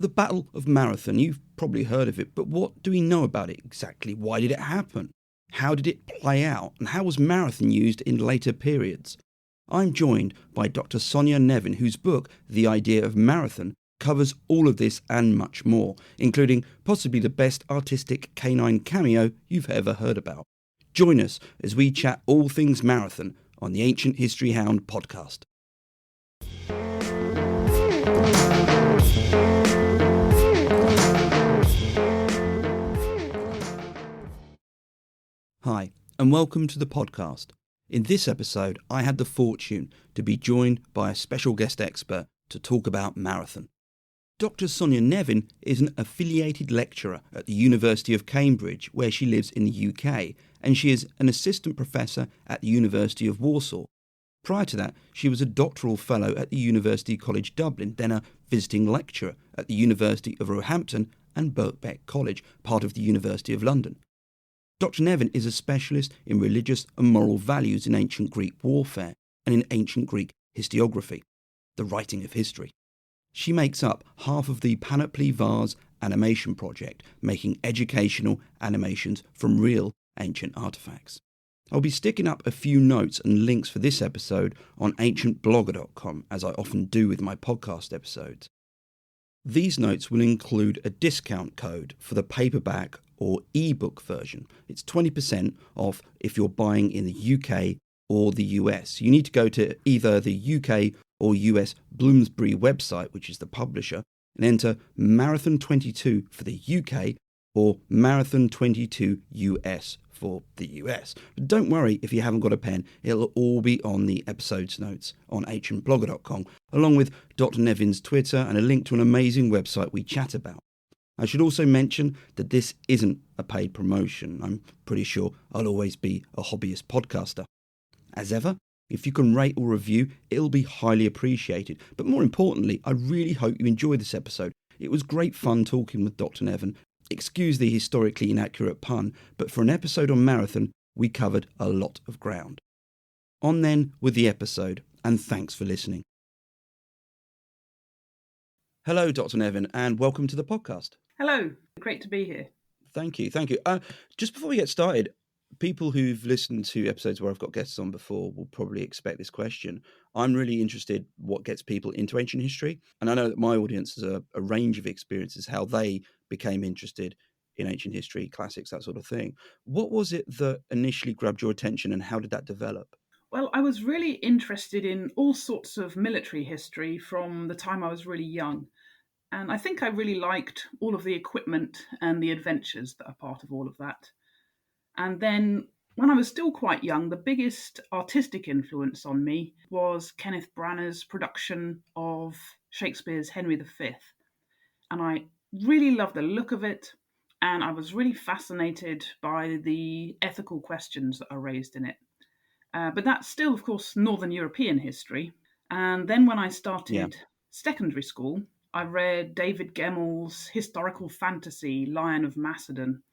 The Battle of Marathon, you've probably heard of it, but what do we know about it exactly? Why did it happen? How did it play out? And how was Marathon used in later periods? I'm joined by Dr. Sonya Nevin, whose book, The Idea of Marathon, covers all of this and much more, including possibly the best artistic canine cameo you've ever heard about. Join us as we chat all things Marathon on the Ancient History Hound podcast. Hi, and welcome to the podcast. In this episode, I had the fortune to be joined by a special guest expert to talk about Marathon. Dr. Sonya Nevin is an affiliated lecturer at the University of Cambridge, where she lives in the UK, and she is an assistant professor at the University of Warsaw. Prior to that, she was a doctoral fellow at the University College Dublin, then a visiting lecturer at the University of Roehampton and Birkbeck College, part of the University of London. Dr. Nevin is a specialist in religious and moral values in ancient Greek warfare and in ancient Greek historiography, the writing of history. She makes up half of the Panoply Vase animation project, making educational animations from real ancient artefacts. I'll be sticking up a few notes and links for this episode on ancientblogger.com, as I often do with my podcast episodes. These notes will include a discount code for the paperback or ebook version. It's 20% off if you're buying in the UK or the US. You need to go to either the UK or US Bloomsbury website, which is the publisher, and enter Marathon 22 for the UK or Marathon 22 US for the US. But don't worry if you haven't got a pen, it'll all be on the episode's notes on ancientblogger.com, along with Dr. Nevin's Twitter and a link to an amazing website we chat about. I should also mention that this isn't a paid promotion. I'm pretty sure I'll always be a hobbyist podcaster. As ever, if you can rate or review, it'll be highly appreciated. But more importantly, I really hope you enjoy this episode. It was great fun talking with Dr. Nevin. Excuse the historically inaccurate pun, but for an episode on Marathon, we covered a lot of ground. On then with the episode, and thanks for listening. Hello, Dr. Nevin, and welcome to the podcast. Hello, great to be here. Thank you. Just before we get started, people who've listened to episodes where I've got guests on before will probably expect this question. I'm really interested what gets people into ancient history, and I know that my audience has a range of experiences, how they became interested in ancient history, classics, that sort of thing. What was it that initially grabbed your attention, and how did that develop? Well, I was really interested in all sorts of military history from the time I was really young. And I think I really liked all of the equipment and the adventures that are part of all of that. And then when I was still quite young, the biggest artistic influence on me was Kenneth Branagh's production of Shakespeare's Henry V. And I really loved the look of it. And I was really fascinated by the ethical questions that are raised in it. But that's still, of course, Northern European history. And then when I started secondary school, I read David Gemmell's historical fantasy, Lion of Macedon.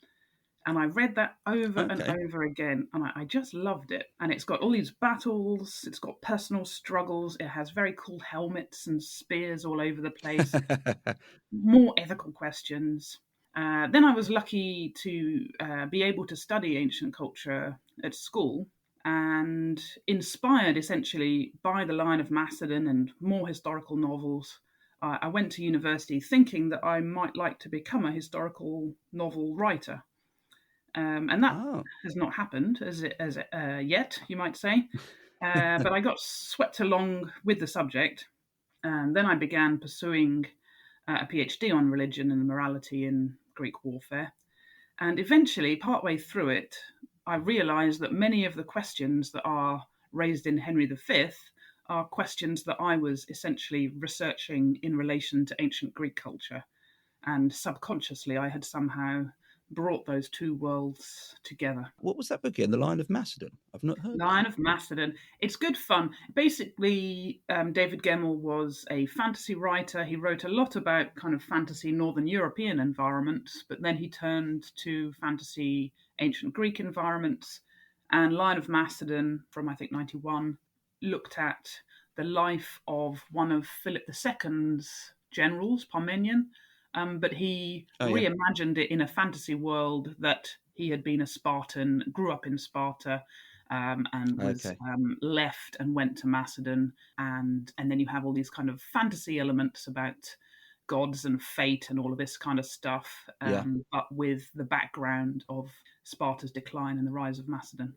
And I read that over and over again, and I just loved it. And it's got all these battles, it's got personal struggles, it has very cool helmets and spears all over the place, more ethical questions. Then I was lucky to be able to study ancient culture at school, and inspired essentially by the Lion of Macedon and more historical novels, I went to university thinking that I might like to become a historical novel writer. And that has not happened as yet, you might say. But I got swept along with the subject. And then I began pursuing a PhD on religion and morality in Greek warfare. And eventually, partway through it, I realized that many of the questions that are raised in Henry V are questions that I was essentially researching in relation to ancient Greek culture. And subconsciously, I had somehow brought those two worlds together. What was that book again? The Lion of Macedon? I've not heard Lion of Macedon. It's good fun. Basically, David Gemmell was a fantasy writer. He wrote a lot about kind of fantasy Northern European environments, but then he turned to fantasy ancient Greek environments. And Lion of Macedon, from I think 91, looked at the life of one of Philip II's generals, Parmenion, but he Oh, yeah. reimagined it in a fantasy world that he had been a Spartan, grew up in Sparta, and was Okay. left and went to Macedon, and then you have all these kind of fantasy elements about gods and fate and all of this kind of stuff, Yeah. but with the background of Sparta's decline and the rise of Macedon.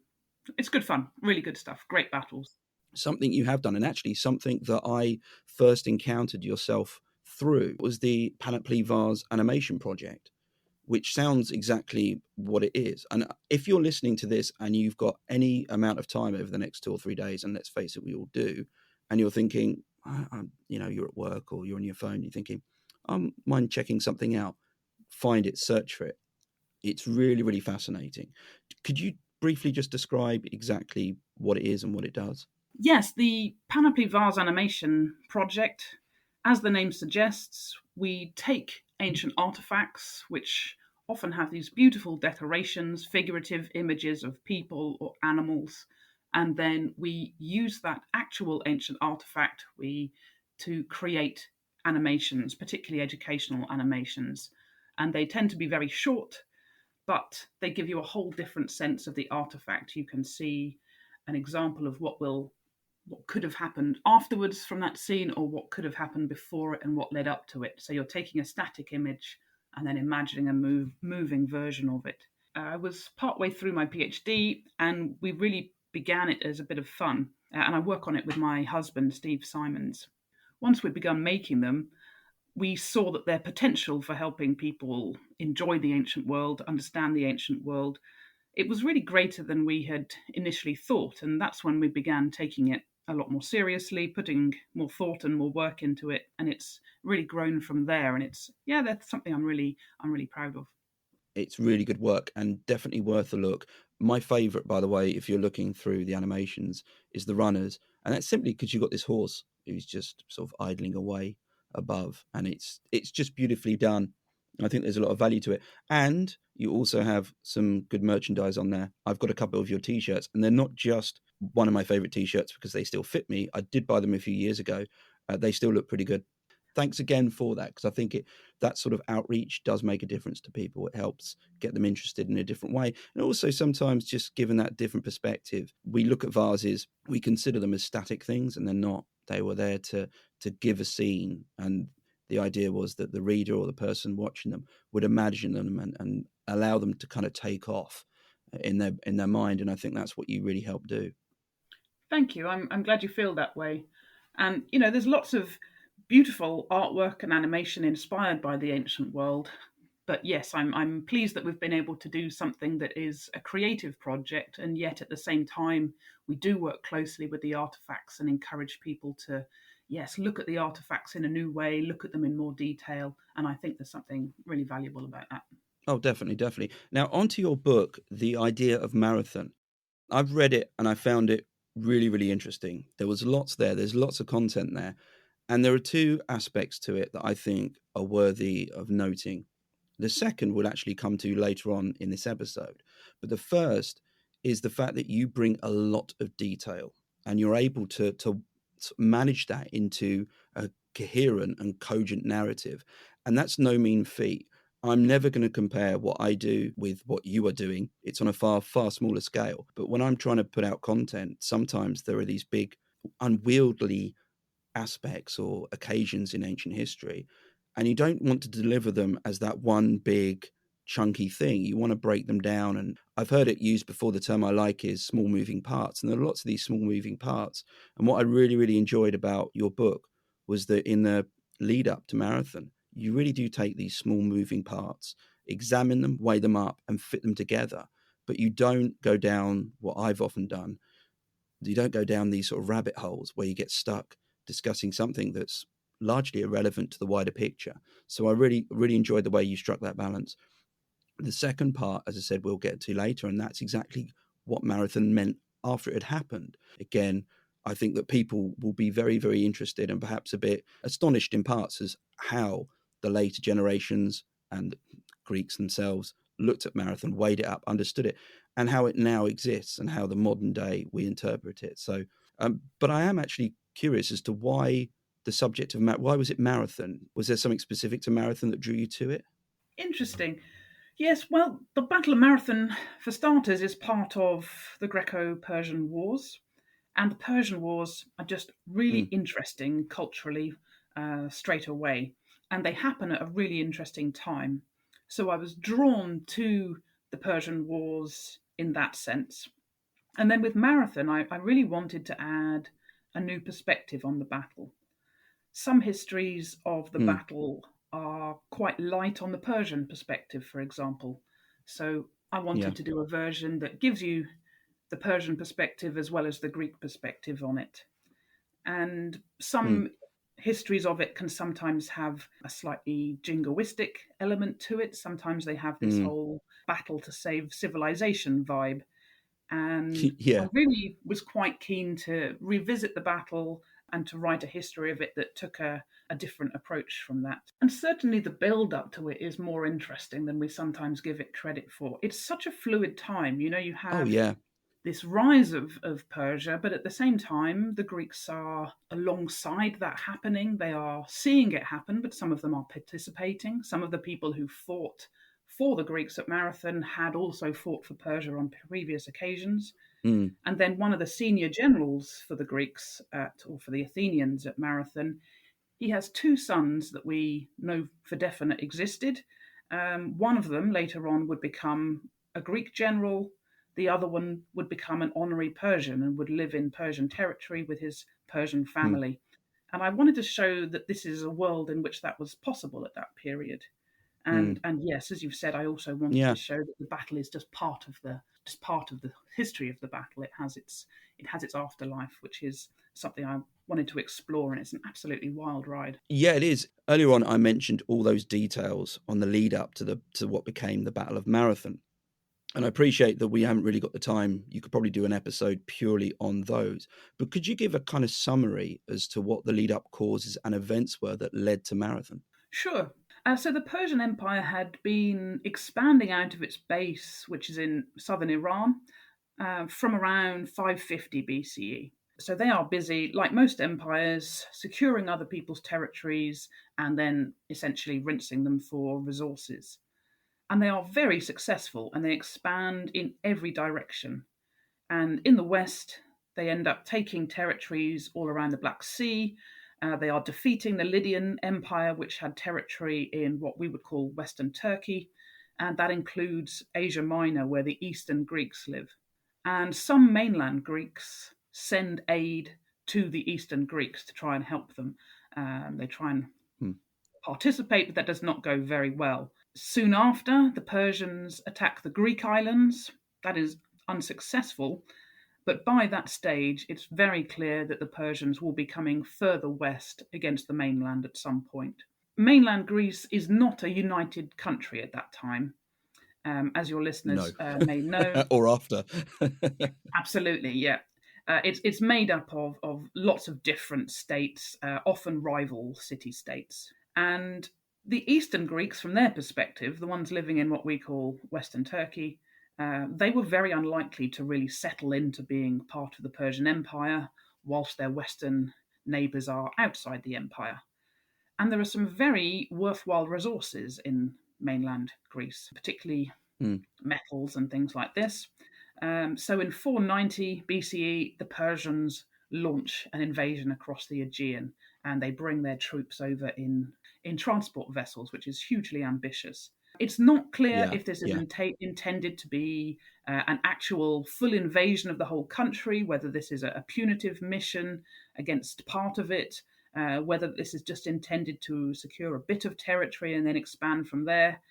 It's good fun, really good stuff, great battles. Something you have done, and actually something that I first encountered yourself through, was the Panoply Vase animation project, which sounds exactly what it is. And if you're listening to this and you've got any amount of time over the next 2 or 3 days, and let's face it, we all do, and you're thinking, you're at work or you're on your phone, you're thinking, mind checking something out, find it, search for it. It's really, really fascinating. Could you briefly just describe exactly what it is and what it does? Yes, the Panoply Vase animation project, as the name suggests, we take ancient artifacts, which often have these beautiful decorations, figurative images of people or animals, and then we use that actual ancient artifact to create animations, particularly educational animations. And they tend to be very short, but they give you a whole different sense of the artifact. You can see an example of what could have happened afterwards from that scene, or what could have happened before it and what led up to it. So you're taking a static image and then imagining a moving version of it. I was partway through my PhD, and we really began it as a bit of fun. And I work on it with my husband, Steve Simons. Once we'd begun making them, we saw that their potential for helping people enjoy the ancient world, understand the ancient world, it was really greater than we had initially thought. And that's when we began taking it a lot more seriously, putting more thought and more work into it. And it's really grown from there. And that's something I'm really proud of. It's really good work and definitely worth a look. My favorite, by the way, if you're looking through the animations, is the runners, and that's simply because you've got this horse who's just sort of idling away above, and it's just beautifully done. I think there's a lot of value to it, and you also have some good merchandise on there. I've got a couple of your t-shirts, and they're not just one of my favorite t-shirts because they still fit me. I did buy them a few years ago. They still look pretty good. Thanks again for that, because I think that sort of outreach does make a difference to people. It helps get them interested in a different way. And also sometimes just given that different perspective, we look at vases, we consider them as static things, and they're not. They were there to give a scene. And the idea was that the reader or the person watching them would imagine them and allow them to kind of take off in their mind. And I think that's what you really help do. Thank you. I'm glad you feel that way. And, there's lots of beautiful artwork and animation inspired by the ancient world. But yes, I'm pleased that we've been able to do something that is a creative project, and yet at the same time, we do work closely with the artifacts and encourage people to, yes, look at the artifacts in a new way, look at them in more detail. And I think there's something really valuable about that. Oh, definitely, definitely. Now, onto your book, The Idea of Marathon. I've read it and I found it really, really interesting. There was lots there. There's lots of content there. And there are two aspects to it that I think are worthy of noting. The second will actually come to later on in this episode. But the first is the fact that you bring a lot of detail and you're able to manage that into a coherent and cogent narrative. And that's no mean feat. I'm never going to compare what I do with what you are doing. It's on a far, far smaller scale. But when I'm trying to put out content, sometimes there are these big, unwieldy aspects or occasions in ancient history, and you don't want to deliver them as that one big chunky thing. You want to break them down. And I've heard it used before, the term I like is small moving parts, and there are lots of these small moving parts. And what I really, really enjoyed about your book was that in the lead up to Marathon, you really do take these small moving parts, examine them, weigh them up, and fit them together. But you don't go down what I've often done. You don't go down these sort of rabbit holes where you get stuck discussing something that's largely irrelevant to the wider picture. So I really, really enjoyed the way you struck that balance. The second part, as I said, we'll get to later, and that's exactly what Marathon meant after it had happened. Again, I think that people will be very, very interested and perhaps a bit astonished in parts as how the later generations and Greeks themselves looked at Marathon, weighed it up, understood it, and how it now exists and how the modern day we interpret it. So, but I am actually curious as to why the subject of why was it marathon? Was there something specific to marathon that drew you to it? Interesting. Yes, well, the Battle of Marathon, for starters, is part of the Greco-Persian Wars. And the Persian Wars are just really Mm, interesting culturally straight away. And they happen at a really interesting time. So I was drawn to the Persian Wars in that sense. And then with Marathon, I really wanted to add a new perspective on the battle. Some histories of the mm, battle are quite light on the Persian perspective, for example. So I yeah. wanted to do a version that gives you the Persian perspective as well as the Greek perspective on it. And Mm, some histories of it can sometimes have a slightly jingoistic element to it. Sometimes they have this mm. whole battle to save civilization vibe. And I Yeah. really was quite keen to revisit the battle and to write a history of it that took a different approach from that. And certainly the build up to it is more interesting than we sometimes give it credit for. It's such a fluid time. You know, you Oh, have yeah. this rise of Persia, but at the same time, the Greeks are alongside that happening. They are seeing it happen, but some of them are participating. Some of the people who fought for the Greeks at Marathon had also fought for Persia on previous occasions. Mm, And then one of the senior generals for the Greeks or for the Athenians at Marathon, he has two sons that we know for definite existed. One of them later on would become a Greek general. The other one would become an honorary Persian and would live in Persian territory with his Persian mm, family. And I wanted to show that this is a world in which that was possible at that period. mm. And yes, as you've said, I also wanted to Yeah. show that the battle is just part of the history of the battle. It has its afterlife, which is something I wanted to explore, and it's an absolutely wild ride. Yeah, it is. Earlier on, I mentioned all those details on the lead up to what became the Battle of Marathon. And I appreciate that we haven't really got the time. You could probably do an episode purely on those. But could you give a kind of summary as to what the lead up causes and events were that led to Marathon? Sure. So the Persian Empire had been expanding out of its base, which is in southern Iran, from around 550 BCE. So they are busy, like most empires, securing other people's territories and then essentially rinsing them for resources. And they are very successful and they expand in every direction. And in the west, they end up taking territories all around the Black Sea. They are defeating the Lydian Empire, which had territory in what we would call Western Turkey, and that includes Asia Minor, where the Eastern Greeks live. And some mainland Greeks send aid to the Eastern Greeks to try and help them. They try and Hmm. participate, but that does not go very well. Soon after, the Persians attack the Greek islands. That is unsuccessful, but by that stage, it's very clear that the Persians will be coming further west against the mainland at some point. Mainland Greece is not a united country at that time, as your No. listeners may know. Or after. Absolutely, yeah. It's made up of lots of different states, often rival city states. And the Eastern Greeks, from their perspective, the ones living in what we call Western Turkey, they were very unlikely to really settle into being part of the Persian Empire, whilst their Western neighbours are outside the empire. And there are some very worthwhile resources in mainland Greece, particularly Hmm. metals and things like this. So in 490 BCE, the Persians launch an invasion across the Aegean and they bring their troops over in transport vessels, which is hugely ambitious. It's not clear Yeah. if this is Yeah. intended to be an actual full invasion of the whole country, whether this is a punitive mission against part of it, whether this is just intended to secure a bit of territory and then expand from there.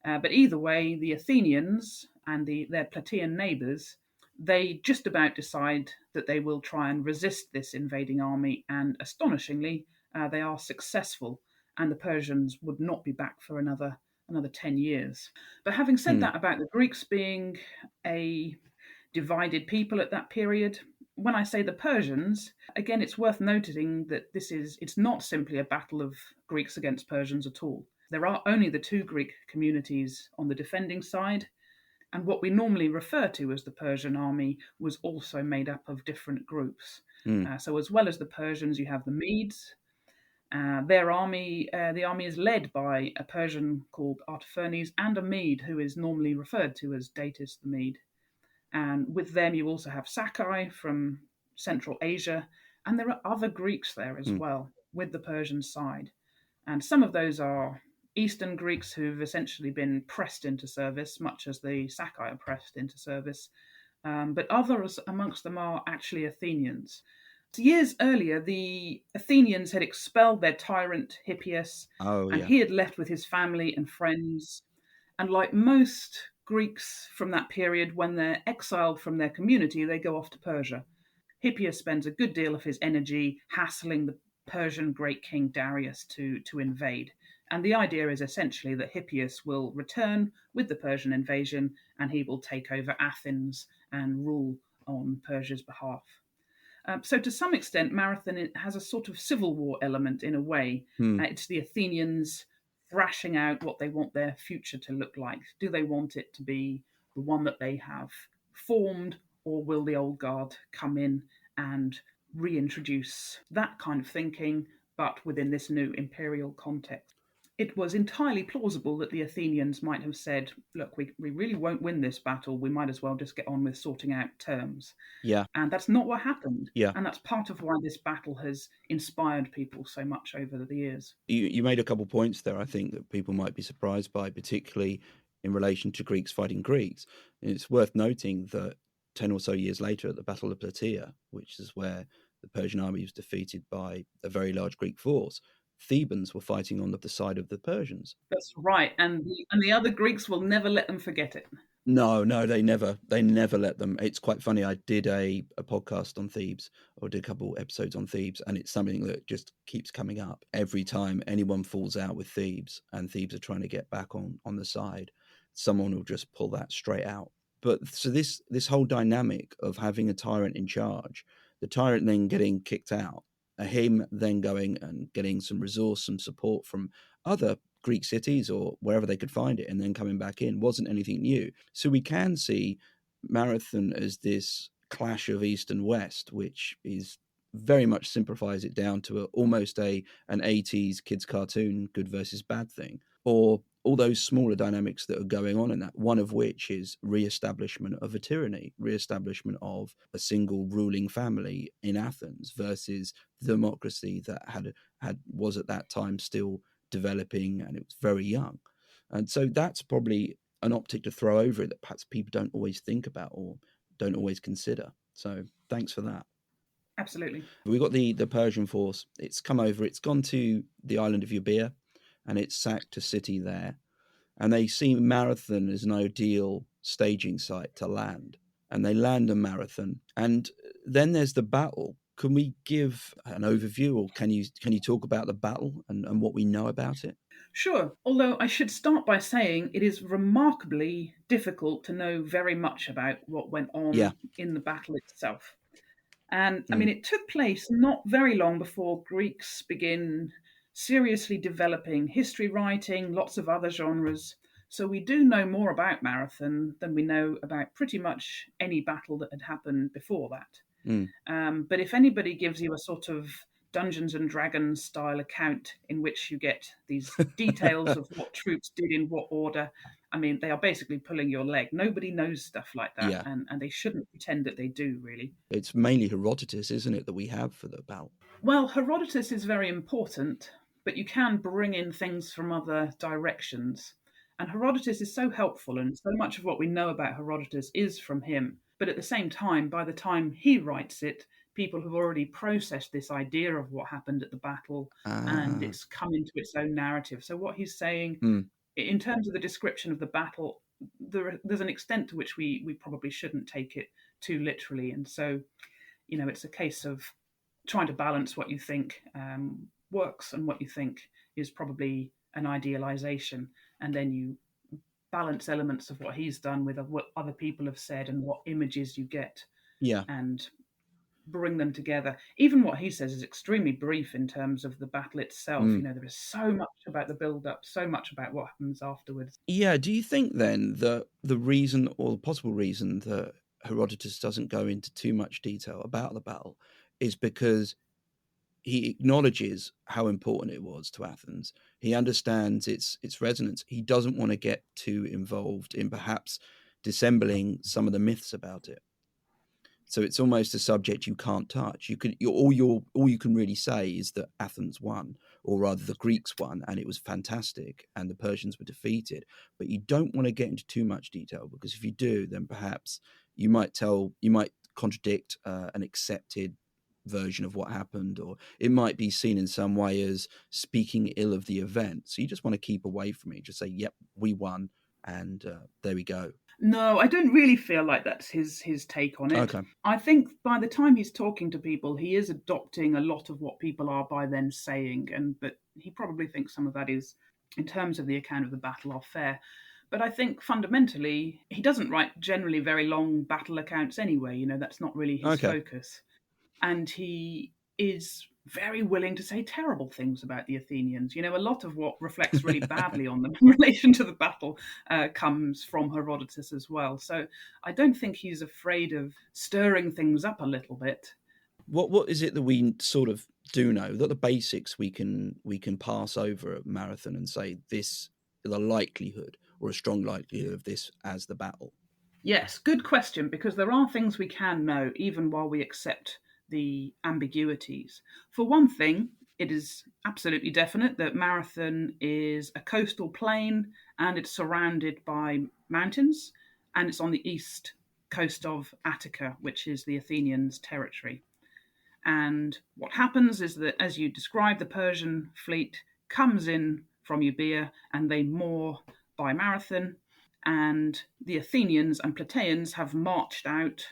But either way, the Athenians and their Plataean neighbours, they just about decide that they will try and resist this invading army, and astonishingly, they are successful, and the Persians would not be back for another 10 years. But having said Hmm. that about the Greeks being a divided people at that period, when I say the Persians, again, it's worth noting that it's not simply a battle of Greeks against Persians at all. There are only the two Greek communities on the defending side, and what we normally refer to as the Persian army was also made up of different groups. Hmm. So, as well as the Persians, you have the Medes, Their army, the army is led by a Persian called Artaphernes and a Mede, who is normally referred to as Datis the Mede. And with them, you also have Sakai from Central Asia, and there are other Greeks there as well with the Persian side. And some of those are Eastern Greeks who've essentially been pressed into service, much as the Sakai are pressed into service. But others amongst them are actually Athenians. Years earlier, the Athenians had expelled their tyrant Hippias, Oh, and yeah. he had left with his family and friends. And like most Greeks from that period, when they're exiled from their community, they go off to Persia. Hippias spends a good deal of his energy hassling the Persian great king Darius to invade. And the idea is essentially that Hippias will return with the Persian invasion and he will take over Athens and rule on Persia's behalf. So, to some extent, Marathon has a sort of civil war element in a way. It's the Athenians thrashing out what they want their future to look like. Do they want it to be the one that they have formed, or will the old guard come in and reintroduce that kind of thinking, but within this new imperial context? It was entirely plausible that the Athenians might have said, look, we really won't win this battle. We might as well just get on with sorting out terms. Yeah. And that's not what happened. Yeah. And that's part of why this battle has inspired people so much over the years. You made a couple points there, I think, that people might be surprised by, particularly in relation to Greeks fighting Greeks. And it's worth noting that 10 or so years later at the Battle of Plataea, which is where the Persian army was defeated by a very large Greek force, Thebans were fighting on the side of the Persians. That's right. And the other Greeks will never let them forget it. No, they never let them. It's quite funny. I did a podcast on Thebes, or did a couple episodes on Thebes, and it's something that just keeps coming up every time anyone falls out with Thebes, and Thebes are trying to get back on the side. Someone will just pull that straight out. But so this whole dynamic of having a tyrant in charge, the tyrant then getting kicked out, him then going and getting some resource, some support from other Greek cities or wherever they could find it, and then coming back in wasn't anything new. So we can see Marathon as this clash of East and West, which is very much simplifies it down to almost an 80s kids cartoon, good versus bad thing, or all those smaller dynamics that are going on in that, one of which is re-establishment of a tyranny, re-establishment of a single ruling family in Athens versus the democracy that was at that time still developing, and it was very young. And so that's probably an optic to throw over it that perhaps people don't always think about or don't always consider. So thanks for that. Absolutely. We've got the Persian force. It's come over. It's gone to the island of Euboea, and it's sacked a city there. And they see Marathon as an ideal staging site to land. And they land on Marathon. And then there's the battle. Can we give an overview, or can you talk about the battle and what we know about it? Sure. Although I should start by saying it is remarkably difficult to know very much about what went on in the battle itself. And I mean, it took place not very long before Greeks begin seriously developing history writing, lots of other genres. So we do know more about Marathon than we know about pretty much any battle that had happened before that. But if anybody gives you a sort of Dungeons and Dragons style account in which you get these details of what troops did in what order, I mean, they are basically pulling your leg. Nobody knows stuff like that, and they shouldn't pretend that they do, really. It's mainly Herodotus, isn't it, that we have for the battle? Well, Herodotus is very important, but you can bring in things from other directions. And Herodotus is so helpful, and so much of what we know about Herodotus is from him. But at the same time, by the time he writes it, people have already processed this idea of what happened at the battle, and it's come into its own narrative. So what he's saying, in terms of the description of the battle, there's an extent to which we probably shouldn't take it too literally. And so, it's a case of trying to balance what you think works and what you think is probably an idealization, and then you balance elements of what he's done with what other people have said and what images you get, and bring them together. Even what he says is extremely brief in terms of the battle itself. There is so much about the build-up, so much about what happens afterwards. Yeah, do you think then that the reason, or the possible reason, that Herodotus doesn't go into too much detail about the battle is because he acknowledges how important it was to Athens. He understands its resonance. He doesn't want to get too involved in perhaps dissembling some of the myths about it. So it's almost a subject you can't touch. All you can really say is that Athens won, or rather the Greeks won, and it was fantastic, and the Persians were defeated. But you don't want to get into too much detail, because if you do, then perhaps you might contradict an accepted version of what happened, or it might be seen in some way as speaking ill of the event. So you just want to keep away from it. Just say, "Yep, we won," and there we go. No, I don't really feel like that's his take on it. Okay. I think by the time he's talking to people, he is adopting a lot of what people are by then saying, and but he probably thinks some of that is, in terms of the account of the battle, are fair. But I think fundamentally, he doesn't write generally very long battle accounts anyway. That's not really his Okay. focus. And he is very willing to say terrible things about the Athenians. A lot of what reflects really badly on them in relation to the battle comes from Herodotus as well. So I don't think he's afraid of stirring things up a little bit. What is it that we sort of do know, that the basics we can pass over at Marathon and say this, the likelihood or a strong likelihood of this as the battle? Yes, good question, because there are things we can know even while we accept the ambiguities. For one thing, it is absolutely definite that Marathon is a coastal plain and it's surrounded by mountains, and it's on the east coast of Attica, which is the Athenians' territory. And what happens is that, as you described, the Persian fleet comes in from Euboea and they moor by Marathon, and the Athenians and Plataeans have marched out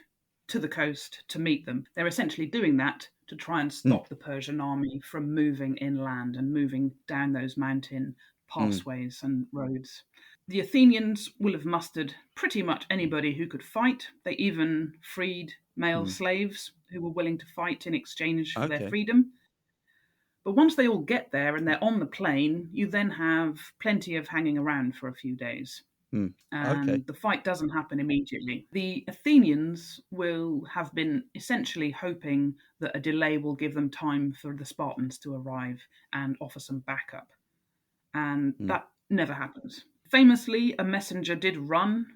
to the coast to meet them. They're essentially doing that to try and stop the Persian army from moving inland and moving down those mountain pathways and roads. The Athenians will have mustered pretty much anybody who could fight. They even freed male slaves who were willing to fight in exchange for their Okay. freedom. But once they all get there and they're on the plain, you then have plenty of hanging around for a few days. Okay. And the fight doesn't happen immediately. The Athenians will have been essentially hoping that a delay will give them time for the Spartans to arrive and offer some backup. And that never happens. Famously, a messenger did run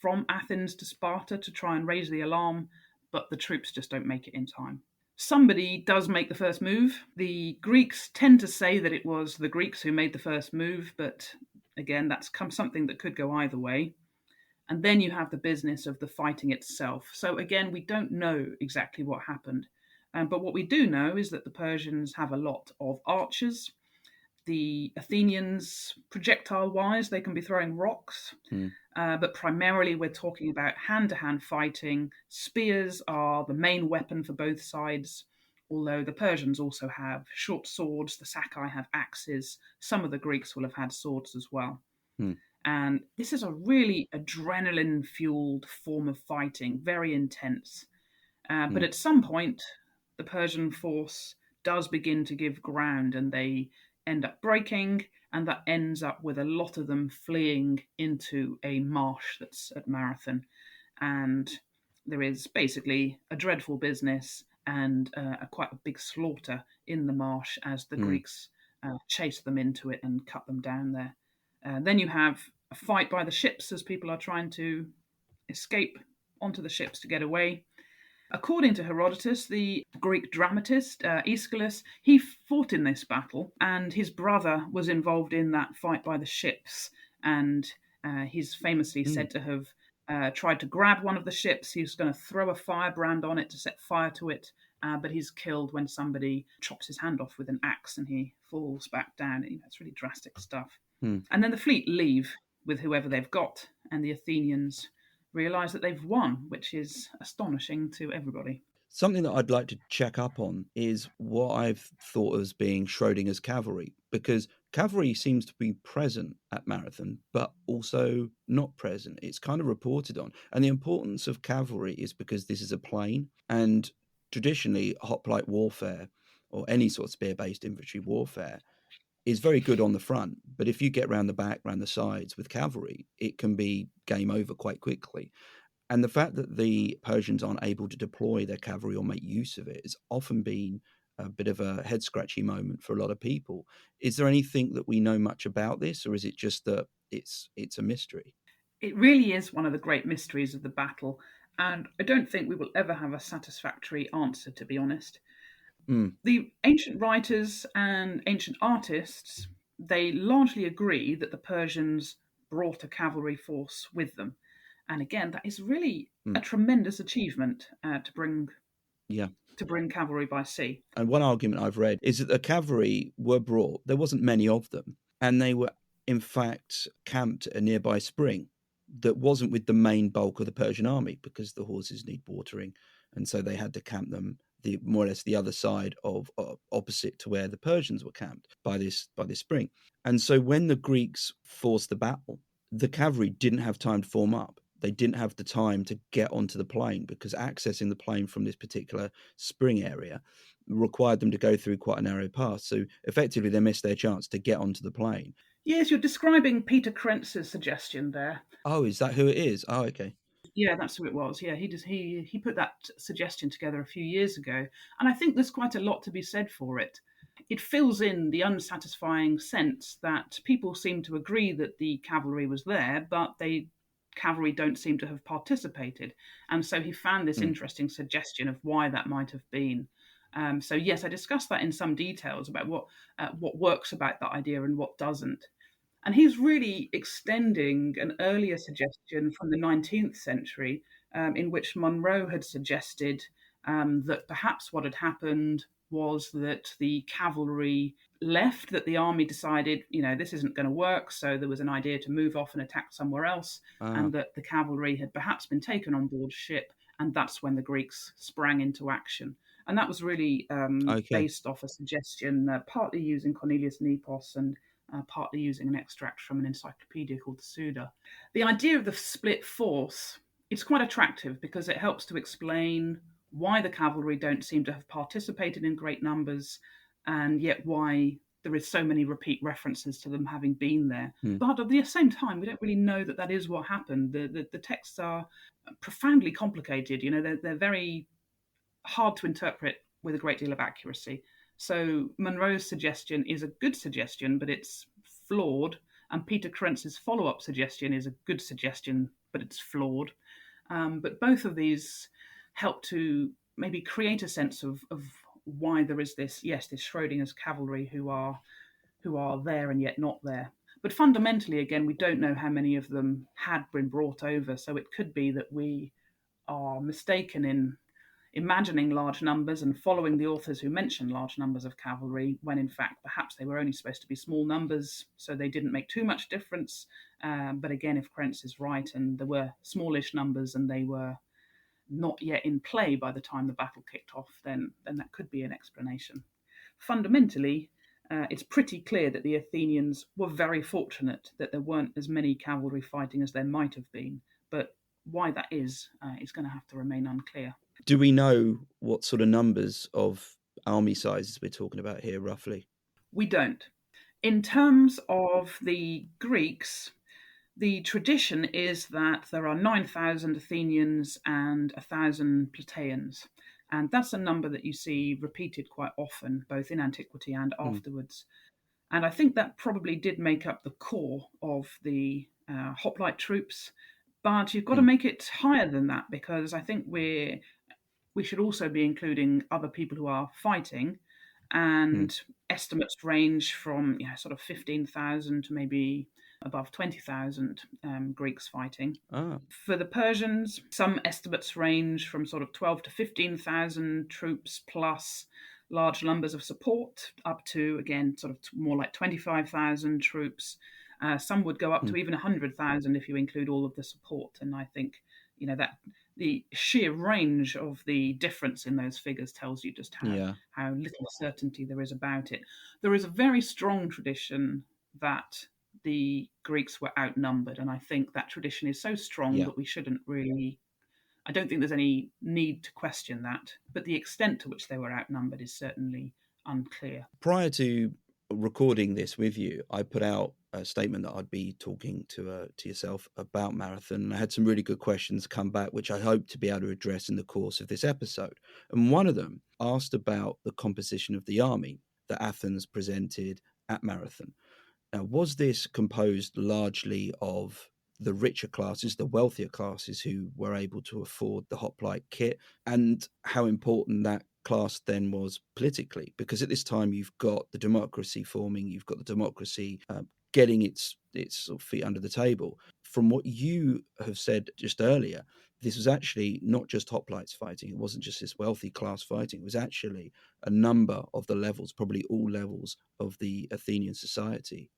from Athens to Sparta to try and raise the alarm, but the troops just don't make it in time. Somebody does make the first move. The Greeks tend to say that it was the Greeks who made the first move, but again, that's something that could go either way. And then you have the business of the fighting itself. So again, we don't know exactly what happened. But what we do know is that the Persians have a lot of archers. The Athenians, projectile-wise, they can be throwing rocks, but primarily we're talking about hand-to-hand fighting. Spears are the main weapon for both sides, although the Persians also have short swords, the Sakai have axes, some of the Greeks will have had swords as well. And this is a really adrenaline-fueled form of fighting, very intense. But at some point, the Persian force does begin to give ground and they end up breaking, and that ends up with a lot of them fleeing into a marsh that's at Marathon. And there is basically a dreadful business and quite a big slaughter in the marsh as the Greeks chase them into it and cut them down there. Then you have a fight by the ships as people are trying to escape onto the ships to get away. According to Herodotus, the Greek dramatist Aeschylus, he fought in this battle, and his brother was involved in that fight by the ships, and he's famously said to have tried to grab one of the ships. He was going to throw a firebrand on it to set fire to it, but he's killed when somebody chops his hand off with an axe and he falls back down. It's really drastic stuff. And then the fleet leave with whoever they've got, and the Athenians realise that they've won, which is astonishing to everybody. Something that I'd like to check up on is what I've thought as being Schrodinger's cavalry, because cavalry seems to be present at Marathon, but also not present. It's kind of reported on. And the importance of cavalry is because this is a plain, and traditionally hoplite warfare or any sort of spear-based infantry warfare is very good on the front. But if you get round the back, round the sides with cavalry, it can be game over quite quickly. And the fact that the Persians aren't able to deploy their cavalry or make use of it has often been a bit of a head scratchy moment for a lot of people. Is there anything that we know much about this, or is it just that it's a mystery? It really is one of the great mysteries of the battle, and I don't think we will ever have a satisfactory answer, to be honest. Mm, The ancient writers and ancient artists, they largely agree that the Persians brought a cavalry force with them. And again, that is really mm, a tremendous achievement yeah. to bring cavalry by sea. And one argument I've read is that the cavalry were brought, there wasn't many of them, and they were in fact camped at a nearby spring that wasn't with the main bulk of the Persian army because the horses need watering. And so they had to camp them more or less the other side of opposite to where the Persians were camped by this spring. And so when the Greeks forced the battle, the cavalry didn't have time to form up. They didn't have the time to get onto the plain because accessing the plain from this particular spring area required them to go through quite a narrow path. So effectively, they missed their chance to get onto the plain. Yes, you're describing Peter Krentz's suggestion there. Oh, is that who it is? Oh, okay. Yeah, that's who it was. Yeah, he put that suggestion together a few years ago, and I think there's quite a lot to be said for it. It fills in the unsatisfying sense that people seem to agree that the cavalry was there, but cavalry don't seem to have participated, and so he found this Mm, interesting suggestion of why that might have been. So yes, I discussed that in some details about what works about that idea and what doesn't. And he's really extending an earlier suggestion from the 19th century, in which Monroe had suggested that perhaps what had happened was that the cavalry left, that the army decided, this isn't going to work. So there was an idea to move off and attack somewhere else, ah, and that the cavalry had perhaps been taken on board ship. And that's when the Greeks sprang into action. And that was really okay. based off a suggestion, partly using Cornelius Nepos and partly using an extract from an encyclopedia called the Suda. The idea of the split force, it's quite attractive because it helps to explain why the cavalry don't seem to have participated in great numbers and yet why there is so many repeat references to them having been there. Mm, But at the same time, we don't really know that that is what happened. The texts are profoundly complicated. They're very hard to interpret with a great deal of accuracy. So Monroe's suggestion is a good suggestion, but it's flawed. And Peter Krentz's follow-up suggestion is a good suggestion, but it's flawed. But both of these help to maybe create a sense of why there is this Schrodinger's cavalry who are there and yet not there. But fundamentally, again, we don't know how many of them had been brought over. So it could be that we are mistaken in imagining large numbers and following the authors who mention large numbers of cavalry, when in fact perhaps they were only supposed to be small numbers, so they didn't make too much difference. But again, if Krentz is right and there were smallish numbers and they were not yet in play by the time the battle kicked off, then that could be an explanation. Fundamentally, it's pretty clear that the Athenians were very fortunate that there weren't as many cavalry fighting as there might have been, but why that is going to have to remain unclear. do we know what sort of numbers of army sizes we're talking about here, roughly? We don't. In terms of the Greeks, the tradition is that there are 9,000 Athenians and 1,000 Plataeans. And that's a number that you see repeated quite often, both in antiquity and Mm, afterwards. And I think that probably did make up the core of the hoplite troops. But you've got to mm, make it higher than that because I think we should also be including other people who are fighting, mm. and estimates range from sort of 15,000 to maybe above 20,000 Greeks fighting. Ah, For the Persians, some estimates range from sort of 12 to 15,000 troops plus large numbers of support, up to again sort of more like 25,000 troops. Some would go up mm, to even 100,000 if you include all of the support. And I think that the sheer range of the difference in those figures tells you just yeah, how little certainty there is about it. There is a very strong tradition that the Greeks were outnumbered, and I think that tradition is so strong yeah. that we shouldn't really. I don't think there's any need to question that, but the extent to which they were outnumbered is certainly unclear. Prior to recording this with you, I put out a statement that I'd be talking to yourself about marathon. And I had some really good questions come back, which I hope to be able to address in the course of this episode. And one of them asked about the composition of the army that Athens presented at marathon. Now, was this composed largely of the richer classes, the wealthier classes who were able to afford the hoplite kit, and how important that class then was politically? Because at this time you've got the democracy forming, you've got the democracy getting its sort of feet under the table. From what you have said just earlier, this was actually not just hoplites fighting. It wasn't just this wealthy class fighting. It was actually a number of the levels, probably all levels of the Athenian society.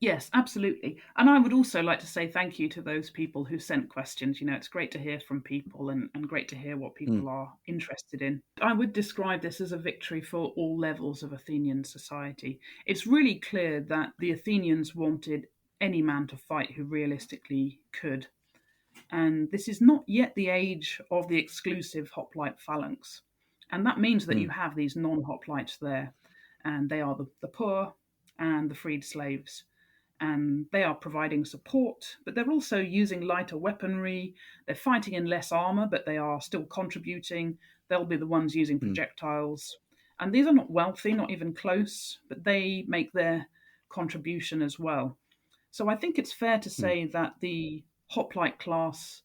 Yes, absolutely. And I would also like to say thank you to those people who sent questions. It's great to hear from people and great to hear what Mm, people are interested in. I would describe this as a victory for all levels of Athenian society. It's really clear that the Athenians wanted any man to fight who realistically could. And this is not yet the age of the exclusive hoplite phalanx. And that means that you mm, have these non hoplites there, and they are the poor and the freed slaves, and they are providing support, but they're also using lighter weaponry. They're fighting in less armor, but they are still contributing. They'll be the ones using mm, projectiles. And these are not wealthy, not even close, but they make their contribution as well. So I think it's fair to mm, say that the hoplite class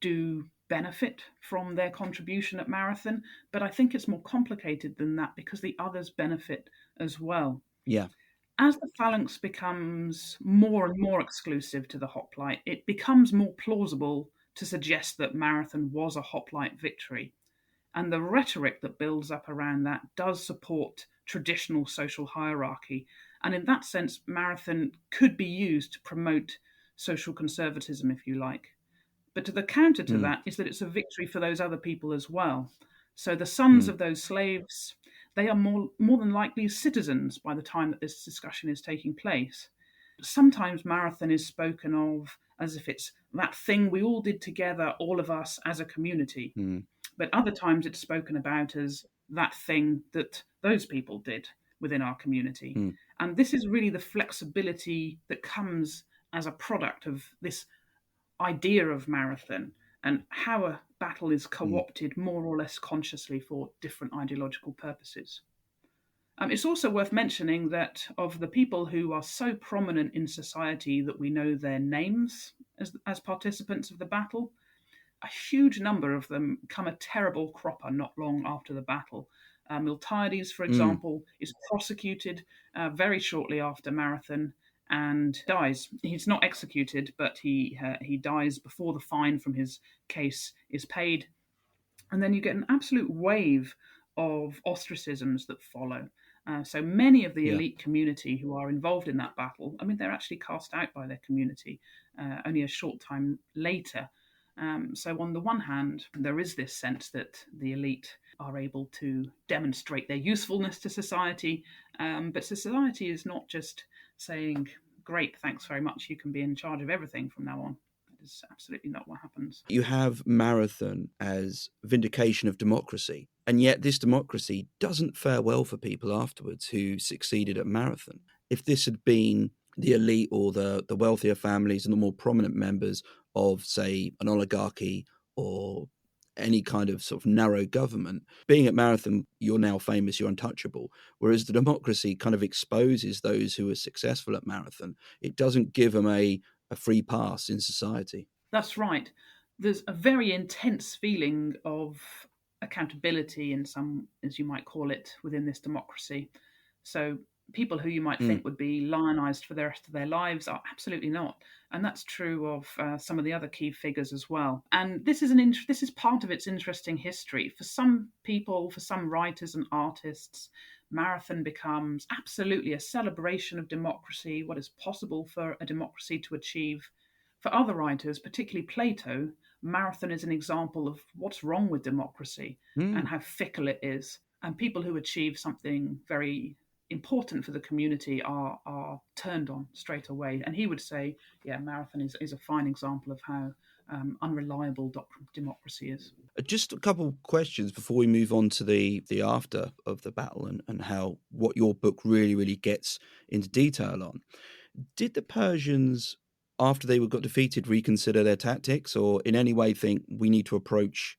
do benefit from their contribution at marathon, but I think it's more complicated than that because the others benefit as well. yeah. As the phalanx becomes more and more exclusive to the hoplite, it becomes more plausible to suggest that Marathon was a hoplite victory. And the rhetoric that builds up around that does support traditional social hierarchy. And in that sense, Marathon could be used to promote social conservatism, if you like. But the counter to Mm, that is that it's a victory for those other people as well. So the sons mm, of those slaves, they are more than likely citizens by the time that this discussion is taking place. Sometimes marathon is spoken of as if it's that thing we all did together, all of us as a community. mm, But other times it's spoken about as that thing that those people did within our community. mm, And this is really the flexibility that comes as a product of this idea of marathon and how a battle is co mm, opted more or less consciously for different ideological purposes. It's also worth mentioning that of the people who are so prominent in society that we know their names as participants of the battle, a huge number of them come a terrible cropper not long after the battle. Miltiades, for mm, example, is prosecuted very shortly after Marathon and dies. He's not executed, but he dies before the fine from his case is paid. And then you get an absolute wave of ostracisms that follow. So many of the yeah. elite community who are involved in that battle, I mean, they're actually cast out by their community only a short time later. So, on the one hand, there is this sense that the elite are able to demonstrate their usefulness to society, but society is not just saying, great, thanks very much, you can be in charge of everything from now on. That is absolutely not what happens. You have marathon as vindication of democracy, and yet this democracy doesn't fare well for people afterwards who succeeded at marathon. If this had been the elite or the wealthier families and the more prominent members of, say, an oligarchy or any kind of sort of narrow government, being at marathon, you're now famous, you're untouchable. Whereas the democracy kind of exposes those who are successful at marathon. It doesn't give them a free pass in society. That's right. There's a very intense feeling of accountability in some, as you might call it, within this democracy. So people who you might Mm, think would be lionized for the rest of their lives are absolutely not, and that's true of some of the other key figures as well. And this is part of its interesting history. For some people, for some writers and artists, marathon becomes absolutely a celebration of democracy, what is possible for a democracy to achieve. For other writers, particularly Plato, marathon is an example of what's wrong with democracy and mm. how fickle it is. And people who achieve something very important for the community are turned on straight away. And he would say, yeah, marathon is a fine example of how unreliable democracy is. Just a couple questions before we move on to the after of the battle and how what your book really, really gets into detail on. Did the Persians, after they got defeated, reconsider their tactics, or in any way think we need to approach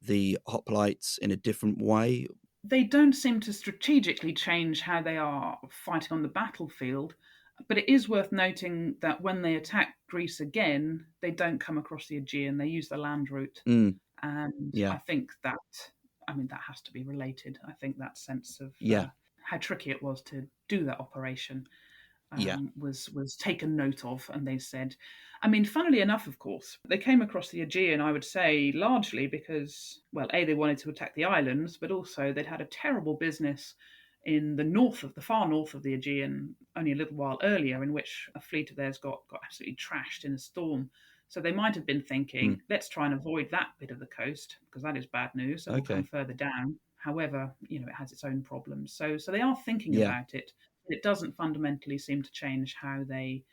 the hoplites in a different way? They don't seem to strategically change how they are fighting on the battlefield, but it is worth noting that when they attack Greece again, they don't come across the Aegean, they use the land route. Mm, And yeah, I think that, I mean, that has to be related. I think that sense of yeah, how tricky it was to do that operation yeah. was taken note of, and they said, I mean, funnily enough, of course, they came across the Aegean, I would say, largely because, well, A, they wanted to attack the islands, but also they'd had a terrible business in the far north of the Aegean, only a little while earlier, in which a fleet of theirs got absolutely trashed in a storm. So they might have been Mm, thinking, let's try and avoid that bit of the coast because that is bad news. So we'll come okay, further down. However, it has its own problems. So they are thinking yeah. about it. It doesn't fundamentally seem to change how they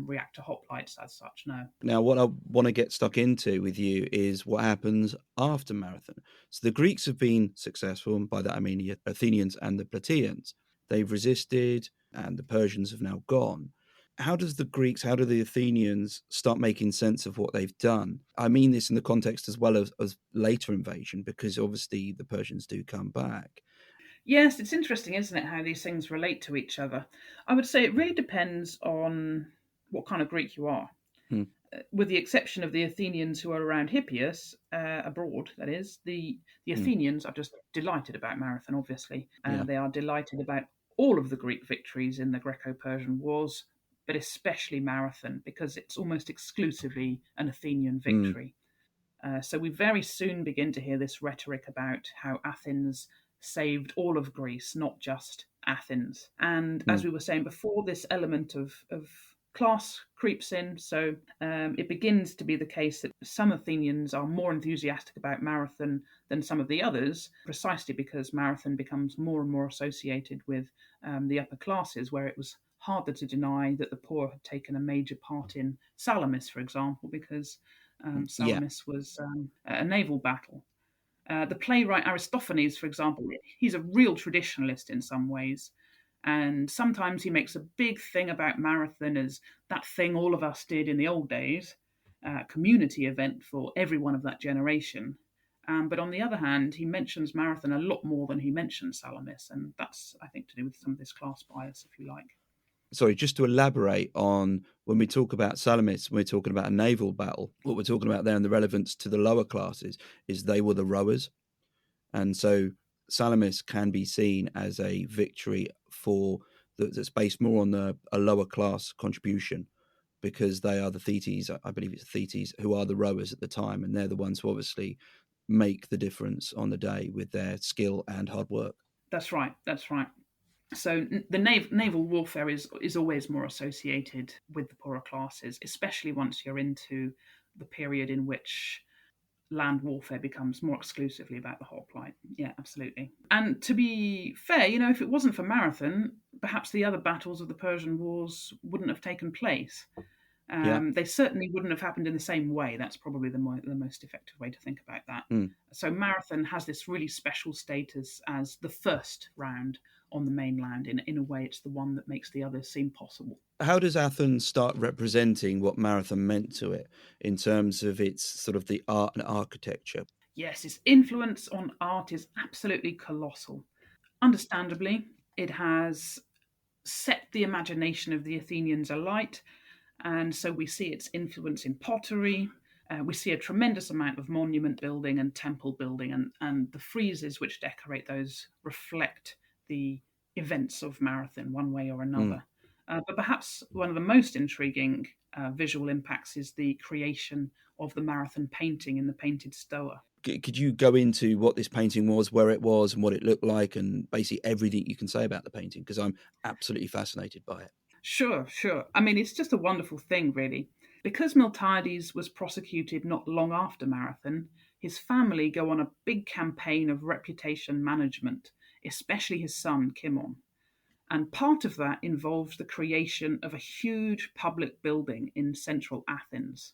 react to hoplites as such. No. Now, what I want to get stuck into with you is what happens after Marathon. So the Greeks have been successful, and by that I mean the Athenians and the Plataeans. They've resisted, and the Persians have now gone. How do the Athenians start making sense of what they've done? I mean this in the context as well as later invasion, because obviously the Persians do come back. Yes, it's interesting, isn't it, how these things relate to each other? I would say it really depends on what kind of Greek you are. Hmm, With the exception of the Athenians who are around Hippias, abroad, that is, the hmm, Athenians are just delighted about Marathon, obviously. yeah. They are delighted about all of the Greek victories in the Greco Persian Wars, but especially Marathon, because it's almost exclusively an Athenian Hmm, victory. So we very soon begin to hear this rhetoric about how Athens saved all of Greece, not just Athens. And hmm, as we were saying before, this element of class creeps in. So it begins to be the case that some Athenians are more enthusiastic about Marathon than some of the others, precisely because Marathon becomes more and more associated with the upper classes, where it was harder to deny that the poor had taken a major part in Salamis, for example, because yeah. Salamis was a naval battle. The playwright Aristophanes, for example, he's a real traditionalist in some ways. And sometimes he makes a big thing about Marathon as that thing all of us did in the old days, a community event for everyone of that generation. But on the other hand, he mentions Marathon a lot more than he mentions Salamis. And that's, I think, to do with some of this class bias, if you like. Sorry, just to elaborate on when we talk about Salamis, when we're talking about a naval battle, what we're talking about there and the relevance to the lower classes is they were the rowers. And so Salamis can be seen as a victory that's based more on a lower class contribution because they are the Thetes, I believe it's Thetes, who are the rowers at the time. And they're the ones who obviously make the difference on the day with their skill and hard work. That's right. That's right. So the naval warfare is always more associated with the poorer classes, especially once you're into the period in which land warfare becomes more exclusively about the hoplite. Yeah, absolutely. And to be fair, if it wasn't for Marathon, perhaps the other battles of the Persian Wars wouldn't have taken place. Yeah. They certainly wouldn't have happened in the same way. That's probably the most effective way to think about that. Mm. So Marathon has this really special status as the first round on the mainland. In a way, it's the one that makes the others seem possible. How does Athens start representing what Marathon meant to it in terms of its sort of the art and architecture? Yes, its influence on art is absolutely colossal. Understandably, it has set the imagination of the Athenians alight, and so we see its influence in pottery. We see a tremendous amount of monument building and temple building, and the friezes which decorate those reflect the events of Marathon one way or Mm. another. But perhaps one of the most intriguing visual impacts is the creation of the Marathon painting in the painted stoa. Could you go into what this painting was, where it was, and what it looked like, and basically everything you can say about the painting? Because I'm absolutely fascinated by it. Sure, sure. I mean, it's just a wonderful thing, really. Because Miltiades was prosecuted not long after Marathon, his family go on a big campaign of reputation management, especially his son, Kimon. And part of that involves the creation of a huge public building in central Athens.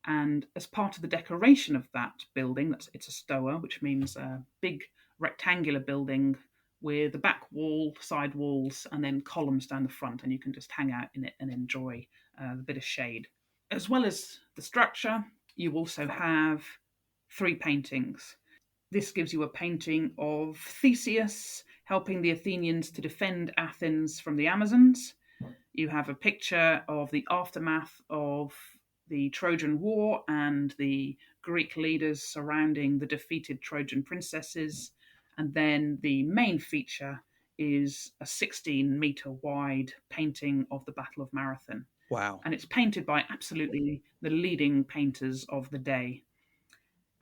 And as part of the decoration of that building, it's a stoa, which means a big rectangular building with the back wall, side walls, and then columns down the front, and you can just hang out in it and enjoy the bit of shade. As well as the structure, you also have three paintings. This gives you a painting of Theseus helping the Athenians to defend Athens from the Amazons. You have a picture of the aftermath of the Trojan War and the Greek leaders surrounding the defeated Trojan princesses. And then the main feature is a 16-meter wide painting of the Battle of Marathon. Wow. And it's painted by absolutely the leading painters of the day.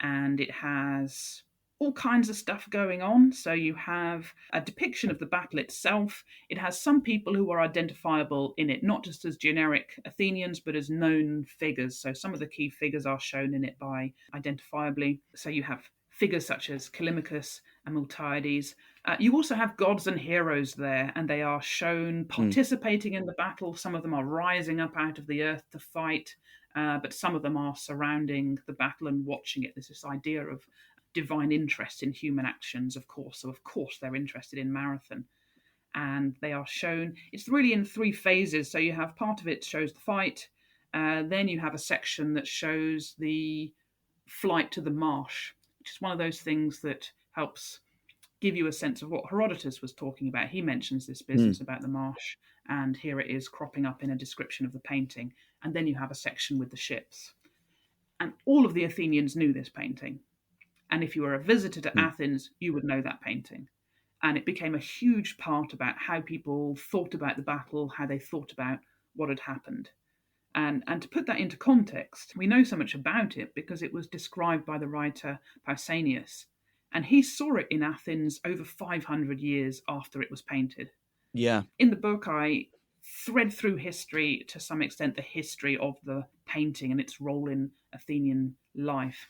And it has all kinds of stuff going on. So you have a depiction of the battle itself. It has some people who are identifiable in it, not just as generic Athenians, but as known figures. So some of the key figures are shown in it by identifiably. So you have figures such as Callimachus and Miltiades. You also have gods and heroes there, and they are shown participating in the battle. Some of them are rising up out of the earth to fight. But some of them are surrounding the battle and watching it. There's this idea of divine interest in human actions, of course. So, of course, they're interested in Marathon. And they are shown, it's really in three phases. So, you have part of it shows the fight. Then you have a section that shows the flight to the marsh, which is one of those things that helps give you a sense of what Herodotus was talking about. He mentions this business about the marsh, and here it is cropping up in a description of the painting. And then you have a section with the ships. And all of the Athenians knew this painting. And if you were a visitor to Athens, you would know that painting. And it became a huge part about how people thought about the battle, how they thought about what had happened. And to put that into context, we know so much about it because it was described by the writer Pausanias. And he saw it in Athens over 500 years after it was painted. Yeah. In the book, I thread through history, to some extent, the history of the painting and its role in Athenian life.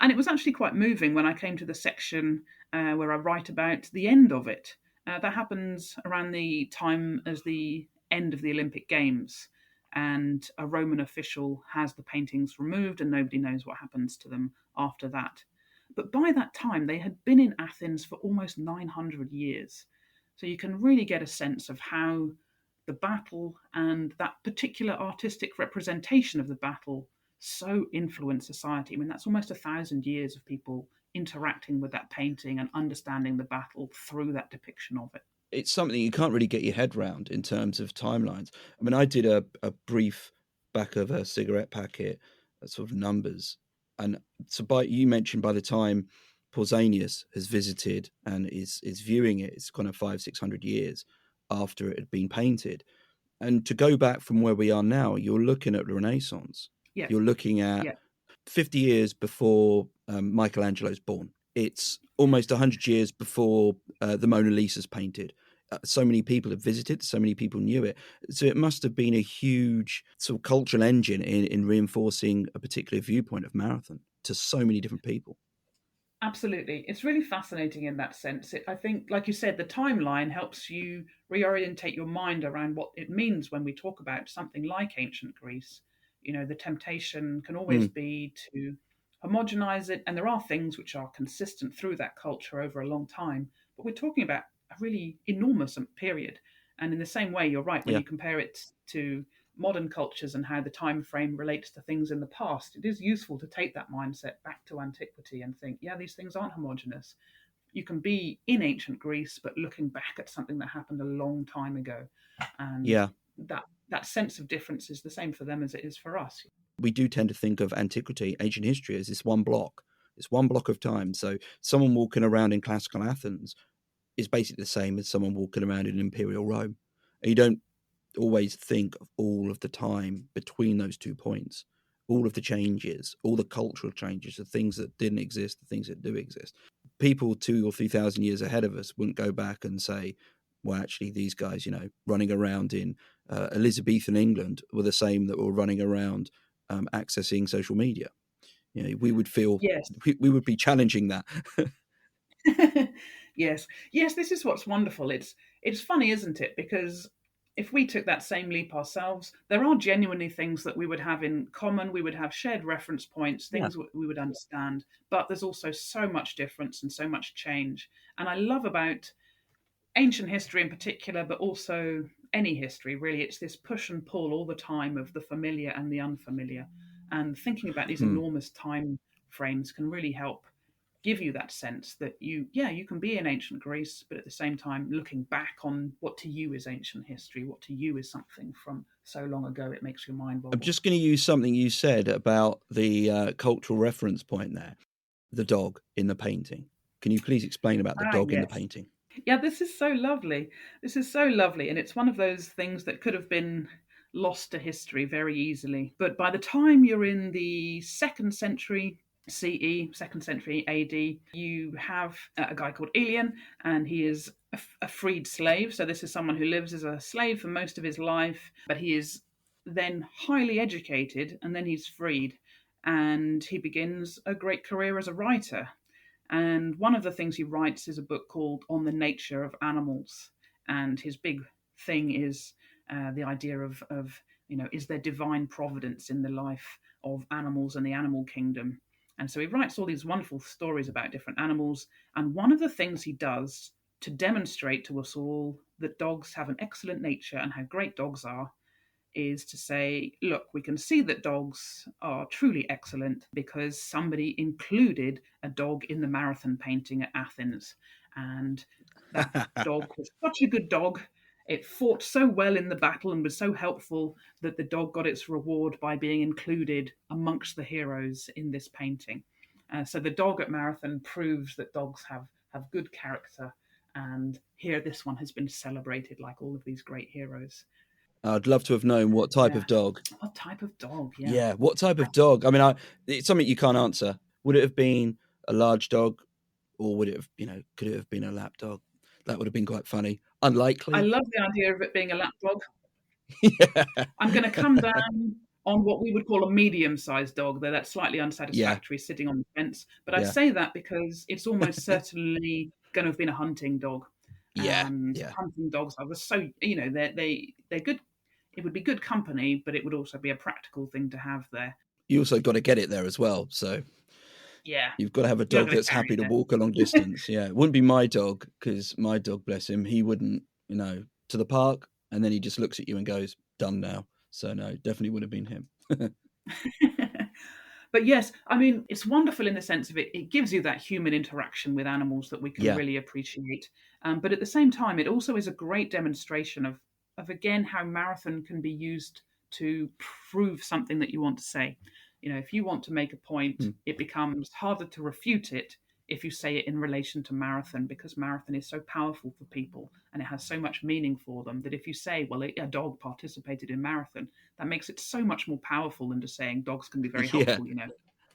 And it was actually quite moving when I came to the section where I write about the end of it. That happens around the time as the end of the Olympic Games. And a Roman official has the paintings removed, and nobody knows what happens to them after that. But by that time, they had been in Athens for almost 900 years. So you can really get a sense of how the battle and that particular artistic representation of the battle so influenced society. I mean, that's almost 1,000 years of people interacting with that painting and understanding the battle through that depiction of it. It's something you can't really get your head around in terms of timelines. I mean, I did a brief back of a cigarette packet, sort of numbers. And so you mentioned by the time Pausanias has visited and is viewing it, it's kind of 500-600 years after it had been painted. And to go back from where we are now, you're looking at the Renaissance. Yes. You're looking at Yeah. 50 years before Michelangelo's born. It's almost 100 years before the Mona Lisa's painted. So many people have visited, so many people knew it. So it must have been a huge sort of cultural engine in reinforcing a particular viewpoint of Marathon to so many different people. Absolutely. It's really fascinating in that sense. I think, like you said, the timeline helps you reorientate your mind around what it means when we talk about something like ancient Greece. You know, the temptation can always be to homogenize it, and there are things which are consistent through that culture over a long time. But we're talking about a really enormous period. And in the same way, you're right, when you compare it to modern cultures and how the time frame relates to things in the past, it is useful to take that mindset back to antiquity and think, yeah, these things aren't homogenous. You can be in ancient Greece, but looking back at something that happened a long time ago. And that sense of difference is the same for them as it is for us. We do tend to think of antiquity, ancient history, as this one block. It's one block of time. So someone walking around in classical Athens is basically the same as someone walking around in imperial Rome. And you don't always think of all of the time between those 2 points, all of the changes, all the cultural changes, the things that didn't exist, the things that do exist. People 2,000 or 3,000 years ahead of us wouldn't go back and say, well, actually, these guys, running around in Elizabethan England were the same that were running around accessing social media. We would feel we would be challenging that. Yes, this is what's wonderful. It's funny, isn't it? Because if we took that same leap ourselves, there are genuinely things that we would have in common. We would have shared reference points, things we would understand. But there's also so much difference and so much change. And I love about ancient history in particular, but also any history, really. It's this push and pull all the time of the familiar and the unfamiliar. And thinking about these Hmm. enormous time frames can really help give you that sense that you can be in ancient Greece, but at the same time looking back on what to you is ancient history, what to you is something from so long ago, it makes your mind I'm boggle. just going to use something you said about the cultural reference point there, the dog in the painting. Can you please explain about the Ah, dog in the yes. painting? Yeah, this is so lovely. This is so lovely. And it's one of those things that could have been lost to history very easily. But by the time you're in the second century CE, second century AD, you have a guy called Elian, and he is a freed slave. So this is someone who lives as a slave for most of his life, but he is then highly educated, and then he's freed. And he begins a great career as a writer. And one of the things he writes is a book called On the Nature of Animals. And his big thing is the idea of, is there divine providence in the life of animals and the animal kingdom? And so he writes all these wonderful stories about different animals. And one of the things he does to demonstrate to us all that dogs have an excellent nature and how great dogs are is to say, look, we can see that dogs are truly excellent because somebody included a dog in the marathon painting at Athens. And that dog was such a good dog. It fought so well in the battle and was so helpful that the dog got its reward by being included amongst the heroes in this painting. So the dog at Marathon proves that dogs have good character. And here, this one has been celebrated like all of these great heroes. I'd love to have known what type Yeah. of dog. What type of dog? Yeah. Yeah, what type of dog? I mean, it's something you can't answer. Would it have been a large dog, or would it have, could it have been a lap dog? That would have been quite funny. I Unlikely. love the idea of it being a lap dog. Yeah. I'm going to come down on what we would call a medium-sized dog, though that's slightly Yeah, unsatisfactory sitting on the fence. But I yeah, say that because it's almost certainly going to have been a hunting dog, yeah, and yeah. hunting dogs are so they're good. It would be good company, but it would also be a practical thing to have there. You also got to get it there as well. So Yeah, you've got to have a you're not dog going to that's carry happy to it walk a long there. distance. Yeah, it wouldn't be my dog, because my dog, bless him, he wouldn't, to the park, and then he just looks at you and goes, done now. So no, definitely would have been him. But yes, I mean, it's wonderful in the sense of it gives you that human interaction with animals that we can Yeah. really appreciate. But at the same time, it also is a great demonstration of again, how marathon can be used to prove something that you want to say. If you want to make a point, Mm. it becomes harder to refute it if you say it in relation to marathon, because marathon is so powerful for people and it has so much meaning for them that if you say, well, a dog participated in marathon, that makes it so much more powerful than just saying dogs can be very Yeah. helpful.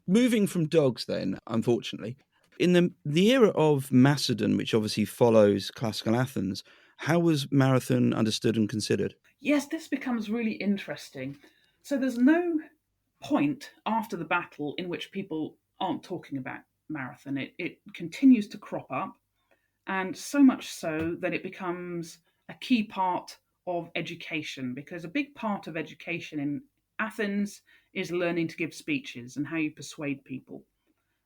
Moving from dogs then, unfortunately, in the era of Macedon, which obviously follows classical Athens, how was marathon understood and considered? Yes, this becomes really interesting. So there's no point after the battle in which people aren't talking about marathon. It continues to crop up, and so much so that it becomes a key part of education, because a big part of education in Athens is learning to give speeches and how you persuade people.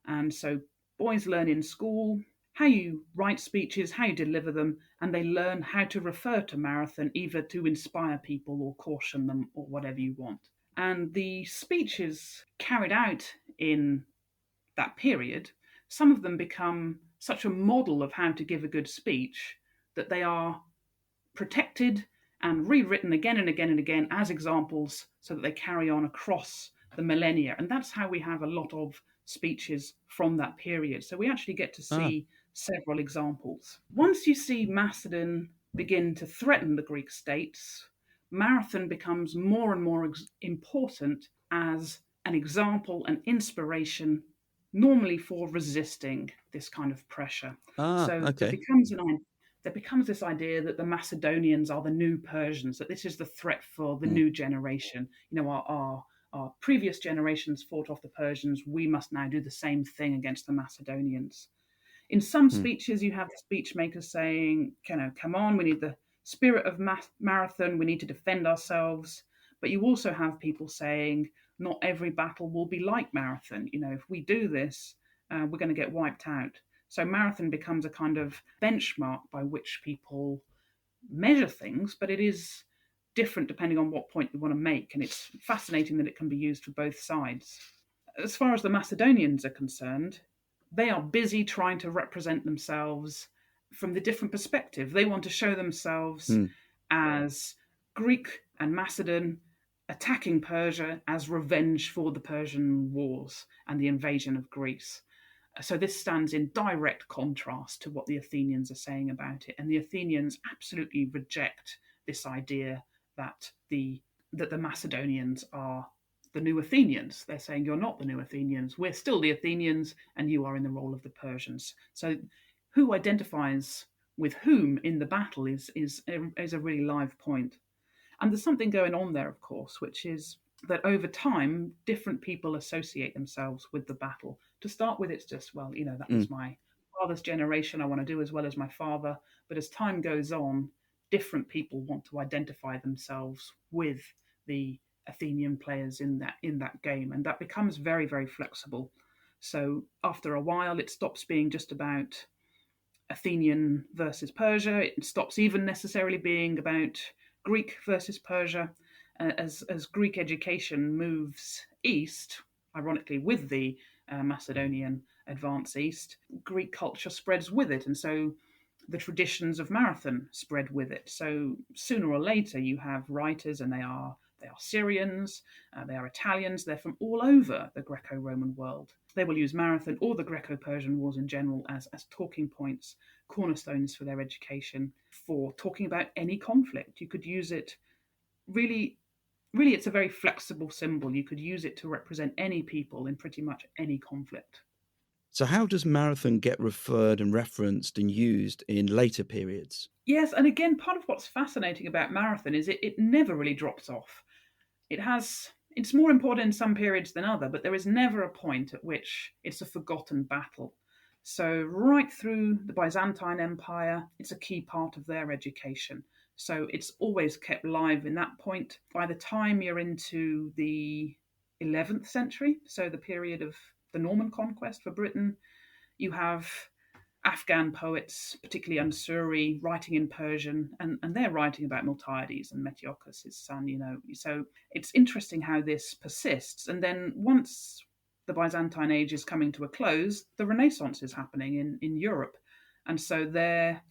And so boys learn in school how you write speeches, how you deliver them, and they learn how to refer to marathon either to inspire people or caution them or whatever you want. And the speeches carried out in that period, some of them become such a model of how to give a good speech that they are protected and rewritten again and again and again as examples so that they carry on across the millennia. And that's how we have a lot of speeches from that period. So we actually get to Ah, see several examples. Once you see Macedon begin to threaten the Greek states, Marathon becomes more and more important as an example, an inspiration, normally for resisting this kind of pressure. So okay. there becomes this idea that the Macedonians are the new Persians, that this is the threat for the Mm, new generation. Our previous generations fought off the Persians. We must now do the same thing against the Macedonians. In some mm. speeches, you have the speech makers saying, come on, we need the spirit of marathon, we need to defend ourselves. But you also have people saying, not every battle will be like marathon. If we do this, we're going to get wiped out. So Marathon becomes a kind of benchmark by which people measure things, but it is different depending on what point you want to make. And it's fascinating that it can be used for both sides. As far as the Macedonians are concerned, they are busy trying to represent themselves from the different perspective. They want to show themselves as Greek and Macedon attacking Persia as revenge for the Persian wars and the invasion of Greece. So this stands in direct contrast to what the Athenians are saying about it. And the Athenians absolutely reject this idea that the Macedonians are the new Athenians. They're saying, you're not the new Athenians. We're still the Athenians, and you are in the role of the Persians. So who identifies with whom in the battle is a really live point. And there's something going on there, of course, which is that over time, different people associate themselves with the battle. To start with, it's just, well, that was my father's generation. I want to do as well as my father. But as time goes on, different people want to identify themselves with the Athenian players in that game, and that becomes very, very flexible. So after a while, it stops being just about Athenian versus Persia. It stops even necessarily being about Greek versus Persia. As Greek education moves east, ironically with the Macedonian advance east, Greek culture spreads with it, and so the traditions of Marathon spread with it. So sooner or later, you have writers, and they are Syrians, they are Italians, they're from all over the Greco-Roman world. They will use Marathon or the Greco-Persian wars in general as talking points, cornerstones for their education, for talking about any conflict. You could use it really, it's a very flexible symbol. You could use it to represent any people in pretty much any conflict. So how does Marathon get referred and referenced and used in later periods? Yes, and again, part of what's fascinating about Marathon is it never really drops off. It's more important in some periods than other, but there is never a point at which it's a forgotten battle. So right through the Byzantine Empire, it's a key part of their education. So it's always kept live in that point. By the time you're into the 11th century, so the period of the Norman conquest for Britain, you have Afghan poets, particularly Ansuri, writing in Persian, and they're writing about Miltiades and Metiochus, his son, So it's interesting how this persists. And then once the Byzantine age is coming to a close, the Renaissance is happening in Europe. And so their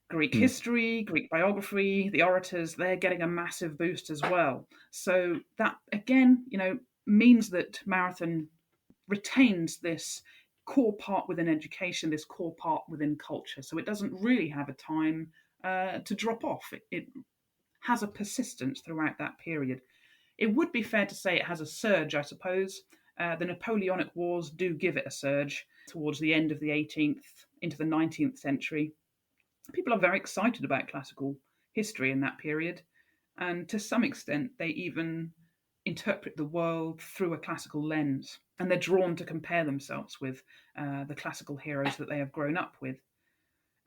Greek history, Greek biography, the orators, they're getting a massive boost as well. So that, again, means that Marathon retains this core part within education, this core part within culture. So it doesn't really have a time to drop off. It has a persistence throughout that period. It would be fair to say it has a surge, I suppose. The Napoleonic Wars do give it a surge towards the end of the 18th into the 19th century. People are very excited about classical history in that period. And to some extent, they even interpret the world through a classical lens, and they're drawn to compare themselves with the classical heroes that they have grown up with.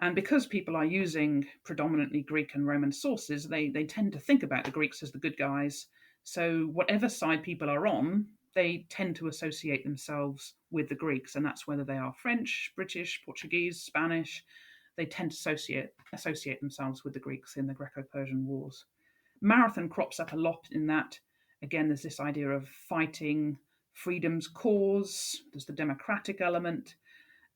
And because people are using predominantly Greek and Roman sources, they tend to think about the Greeks as the good guys. So whatever side people are on, they tend to associate themselves with the Greeks, and that's whether they are French, British, Portuguese, Spanish. They tend to associate themselves with the Greeks in the Greco-Persian wars. Marathon crops up a lot in that. Again, there's this idea of fighting freedom's cause. There's the democratic element.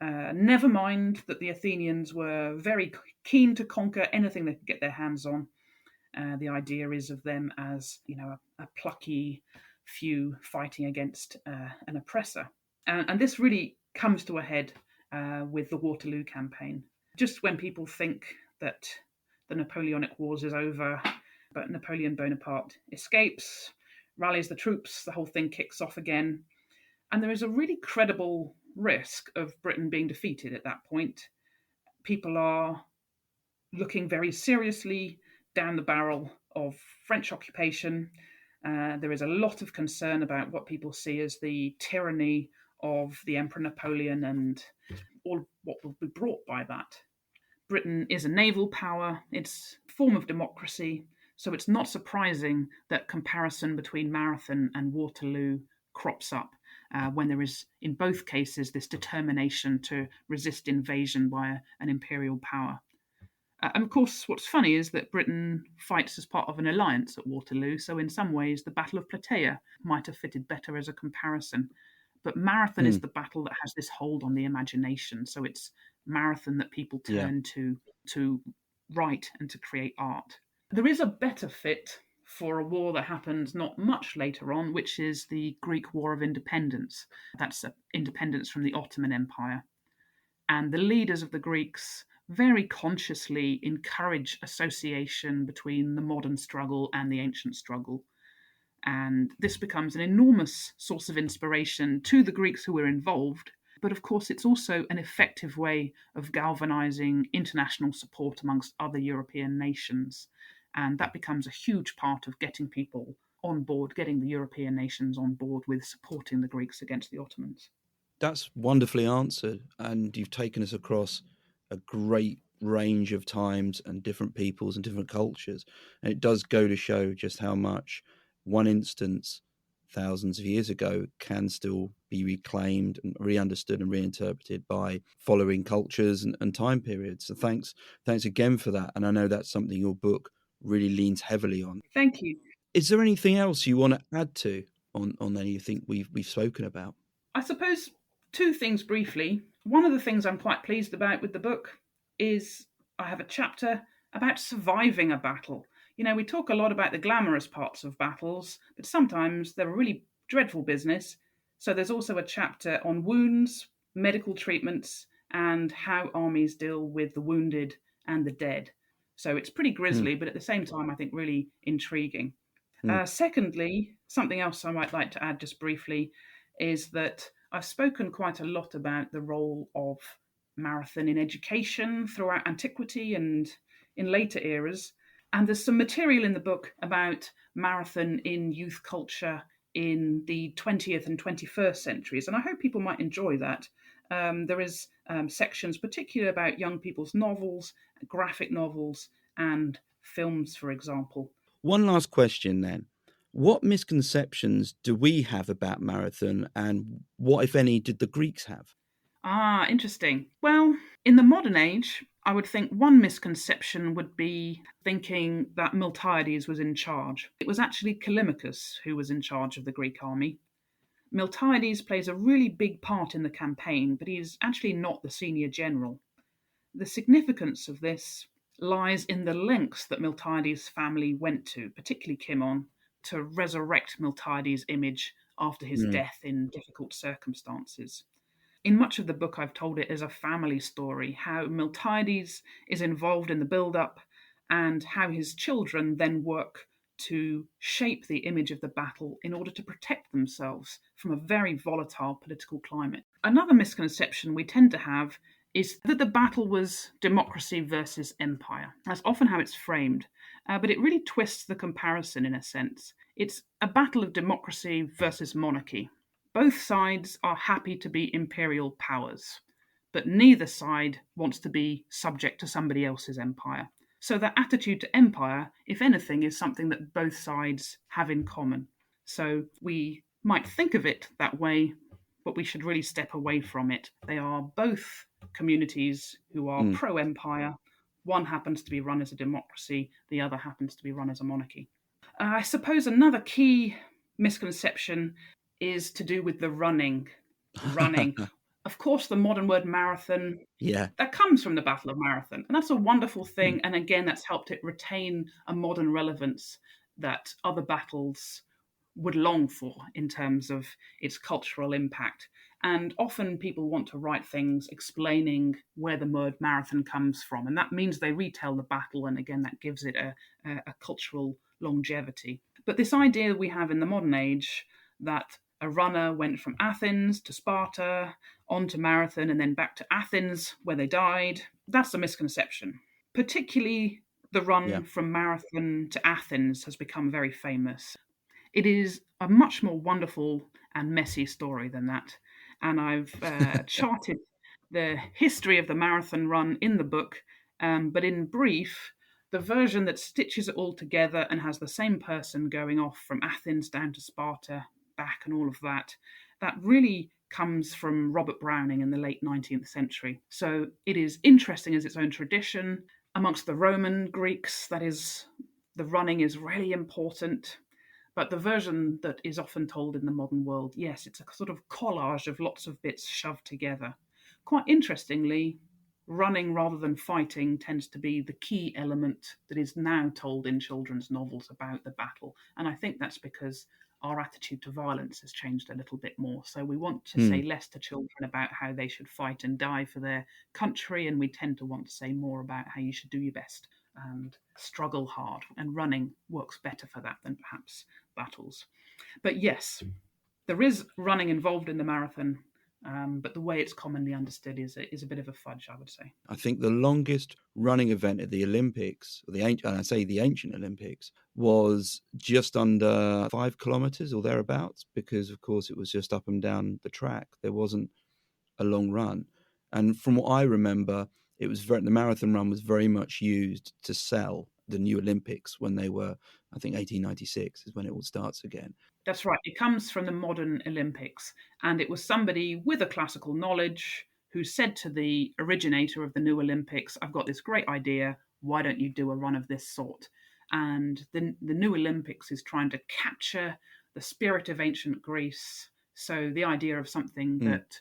Never mind that the Athenians were very keen to conquer anything they could get their hands on. The idea is of them as, a plucky few fighting against an oppressor. And this really comes to a head with the Waterloo campaign. Just when people think that the Napoleonic Wars is over, but Napoleon Bonaparte escapes, rallies the troops, the whole thing kicks off again. And there is a really credible risk of Britain being defeated at that point. People are looking very seriously down the barrel of French occupation. There is a lot of concern about what people see as the tyranny of the Emperor Napoleon and all what will be brought by that. Britain is a naval power, it's a form of democracy, so it's not surprising that comparison between Marathon and Waterloo crops up. when there is, in both cases, this determination to resist invasion by an imperial power. And of course, what's funny is that Britain fights as part of an alliance at Waterloo, so in some ways the Battle of Plataea might have fitted better as a comparison. But Marathon is the battle that has this hold on the imagination, so it's Marathon that people Yeah. turn to write and to create art. There is a better fit for a war that happened not much later on, which is the Greek War of Independence. That's independence from the Ottoman Empire. And the leaders of the Greeks very consciously encourage association between the modern struggle and the ancient struggle. And this becomes an enormous source of inspiration to the Greeks who were involved. But of course, it's also an effective way of galvanizing international support amongst other European nations. And that becomes a huge part of getting people on board, getting the European nations on board with supporting the Greeks against the Ottomans. That's wonderfully answered, and you've taken us across a great range of times and different peoples and different cultures. And it does go to show just how much one instance thousands of years ago can still be reclaimed and re-understood and reinterpreted by following cultures and time periods. So thanks again for that. And I know that's something your book really leans heavily on. Thank you. Is there anything else you want to add to on anything we've spoken about? I suppose two things briefly. One of the things I'm quite pleased about with the book is I have a chapter about surviving a battle. You know, we talk a lot about the glamorous parts of battles, but sometimes they're a really dreadful business. So there's also a chapter on wounds, medical treatments, and how armies deal with the wounded and the dead. So it's pretty grisly, but at the same time, I think really intriguing. Secondly, something else I might like to add just briefly is that I've spoken quite a lot about the role of Marathon in education throughout antiquity and in later eras. And there's some material in the book about Marathon in youth culture in the 20th and 21st centuries. And I hope people might enjoy that. There is sections particularly about young people's novels, graphic novels, and films, for example. One last question then. What misconceptions do we have about Marathon, and what, if any, did the Greeks have? Ah, interesting. Well, in the modern age, I would think one misconception would be thinking that Miltiades was in charge. It was actually Callimachus who was in charge of the Greek army. Miltiades plays a really big part in the campaign, but he's actually not the senior general. The significance of this lies in the lengths that Miltiades' family went to, particularly Cimon, to resurrect Miltiades' image after his death in difficult circumstances. In much of the book, I've told it as a family story, how Miltiades is involved in the build-up and how his children then work to shape the image of the battle in order to protect themselves from a very volatile political climate. Another misconception we tend to have is that the battle was democracy versus empire. That's often how it's framed, but it really twists the comparison in a sense. It's a battle of democracy versus monarchy. Both sides are happy to be imperial powers, but neither side wants to be subject to somebody else's empire. So their attitude to empire, if anything, is something that both sides have in common. So we might think of it that way, but we should really step away from it. They are both communities who are pro-empire. One happens to be run as a democracy, the other happens to be run as a monarchy. I suppose another key misconception is to do with the running. Of course, the modern word marathon, that comes from the Battle of Marathon. And that's a wonderful thing. And again, that's helped it retain a modern relevance that other battles would long for in terms of its cultural impact. And often people want to write things explaining where the word marathon comes from. And that means they retell the battle. And again, that gives it a cultural longevity. But this idea we have in the modern age that a runner went from Athens to Sparta, on to Marathon, and then back to Athens, where they died, that's a misconception. Particularly the run from Marathon to Athens has become very famous. It is a much more wonderful and messy story than that. And I've charted the history of the marathon run in the book, but in brief, the version that stitches it all together and has the same person going off from Athens down to Sparta, back and all of that, that really comes from Robert Browning in the late 19th century. So it is interesting as its own tradition. Amongst the Roman Greeks, that is, the running is really important. But the version that is often told in the modern world, yes, it's a sort of collage of lots of bits shoved together. Quite interestingly, running rather than fighting tends to be the key element that is now told in children's novels about the battle. And I think that's because our attitude to violence has changed a little bit more. So we want to say less to children about how they should fight and die for their country, and we tend to want to say more about how you should do your best and struggle hard. And running works better for that than perhaps battles. But yes, there is running involved in the marathon, but the way it's commonly understood is a bit of a fudge, I would say. I think the longest running event at the Olympics, or the ancient Olympics, was just under 5 kilometers or thereabouts, because of course it was just up and down the track. There wasn't a long run. And from what I remember, the marathon run was very much used to sell the new Olympics when they were, I think 1896 is when it all starts again. That's right. It comes from the modern Olympics. And it was somebody with a classical knowledge who said to the originator of the new Olympics, I've got this great idea. Why don't you do a run of this sort? And the new Olympics is trying to capture the spirit of ancient Greece. So the idea of something that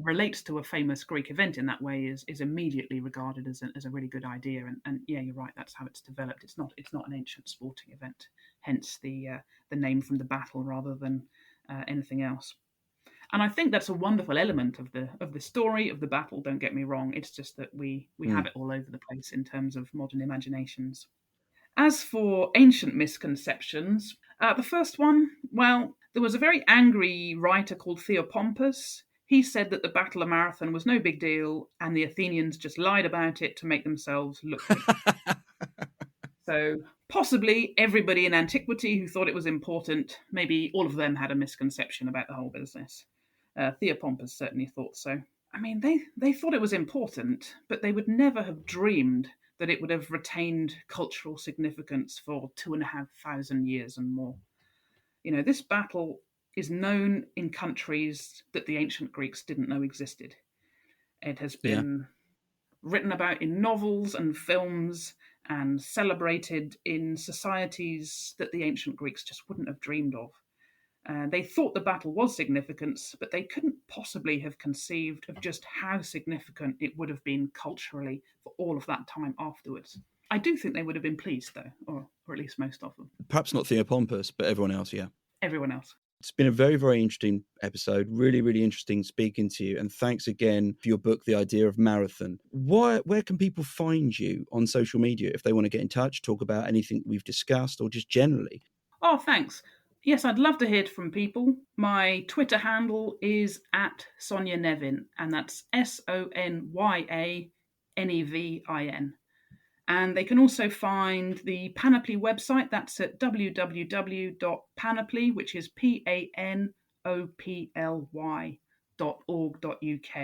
relates to a famous Greek event in that way is immediately regarded as a really good idea. And yeah, you're right. That's how it's developed. It's not an ancient sporting event. Hence the name from the battle rather than anything else. And I think that's a wonderful element of the story of the battle. Don't get me wrong. It's just that we have it all over the place in terms of modern imaginations. As for ancient misconceptions, the first one, well, there was a very angry writer called Theopompus. He said that the Battle of Marathon was no big deal, and the Athenians just lied about it to make themselves look good. So possibly everybody in antiquity who thought it was important, maybe all of them had a misconception about the whole business. Theopompus certainly thought so. I mean, they thought it was important, but they would never have dreamed that it would have retained cultural significance for 2,500 years and more. You know, this battle is known in countries that the ancient Greeks didn't know existed. It has been written about in novels and films and celebrated in societies that the ancient Greeks just wouldn't have dreamed of. They thought the battle was significant, but they couldn't possibly have conceived of just how significant it would have been culturally for all of that time afterwards. I do think they would have been pleased, though, or at least most of them. Perhaps not Theopompus, but everyone else, yeah. Everyone else. It's been a very, very interesting episode. Really, really interesting speaking to you. And thanks again for your book, The Idea of Marathon. Where can people find you on social media if they want to get in touch, talk about anything we've discussed, or just generally? Oh, thanks. Yes, I'd love to hear from people. My Twitter handle is at Sonya Nevin, and that's SonyaNevin. And they can also find the Panoply website. That's at www.panoply, which is panoply.org.uk.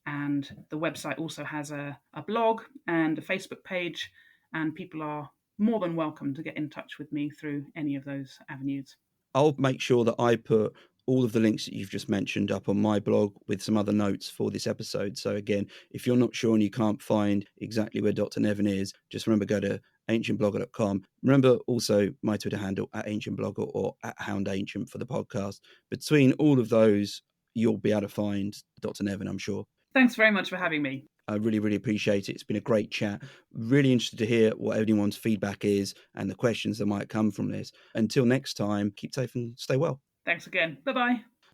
And the website also has a blog and a Facebook page, and people are more than welcome to get in touch with me through any of those avenues. I'll make sure that I put all of the links that you've just mentioned up on my blog with some other notes for this episode. So again, if you're not sure and you can't find exactly where Dr. Nevin is, just remember, go to ancientblogger.com. Remember also my Twitter handle at ancientblogger or at houndancient for the podcast. Between all of those, you'll be able to find Dr. Nevin, I'm sure. Thanks very much for having me. I really, really appreciate it. It's been a great chat. Really interested to hear what anyone's feedback is and the questions that might come from this. Until next time, keep safe and stay well. Thanks again. Bye-bye.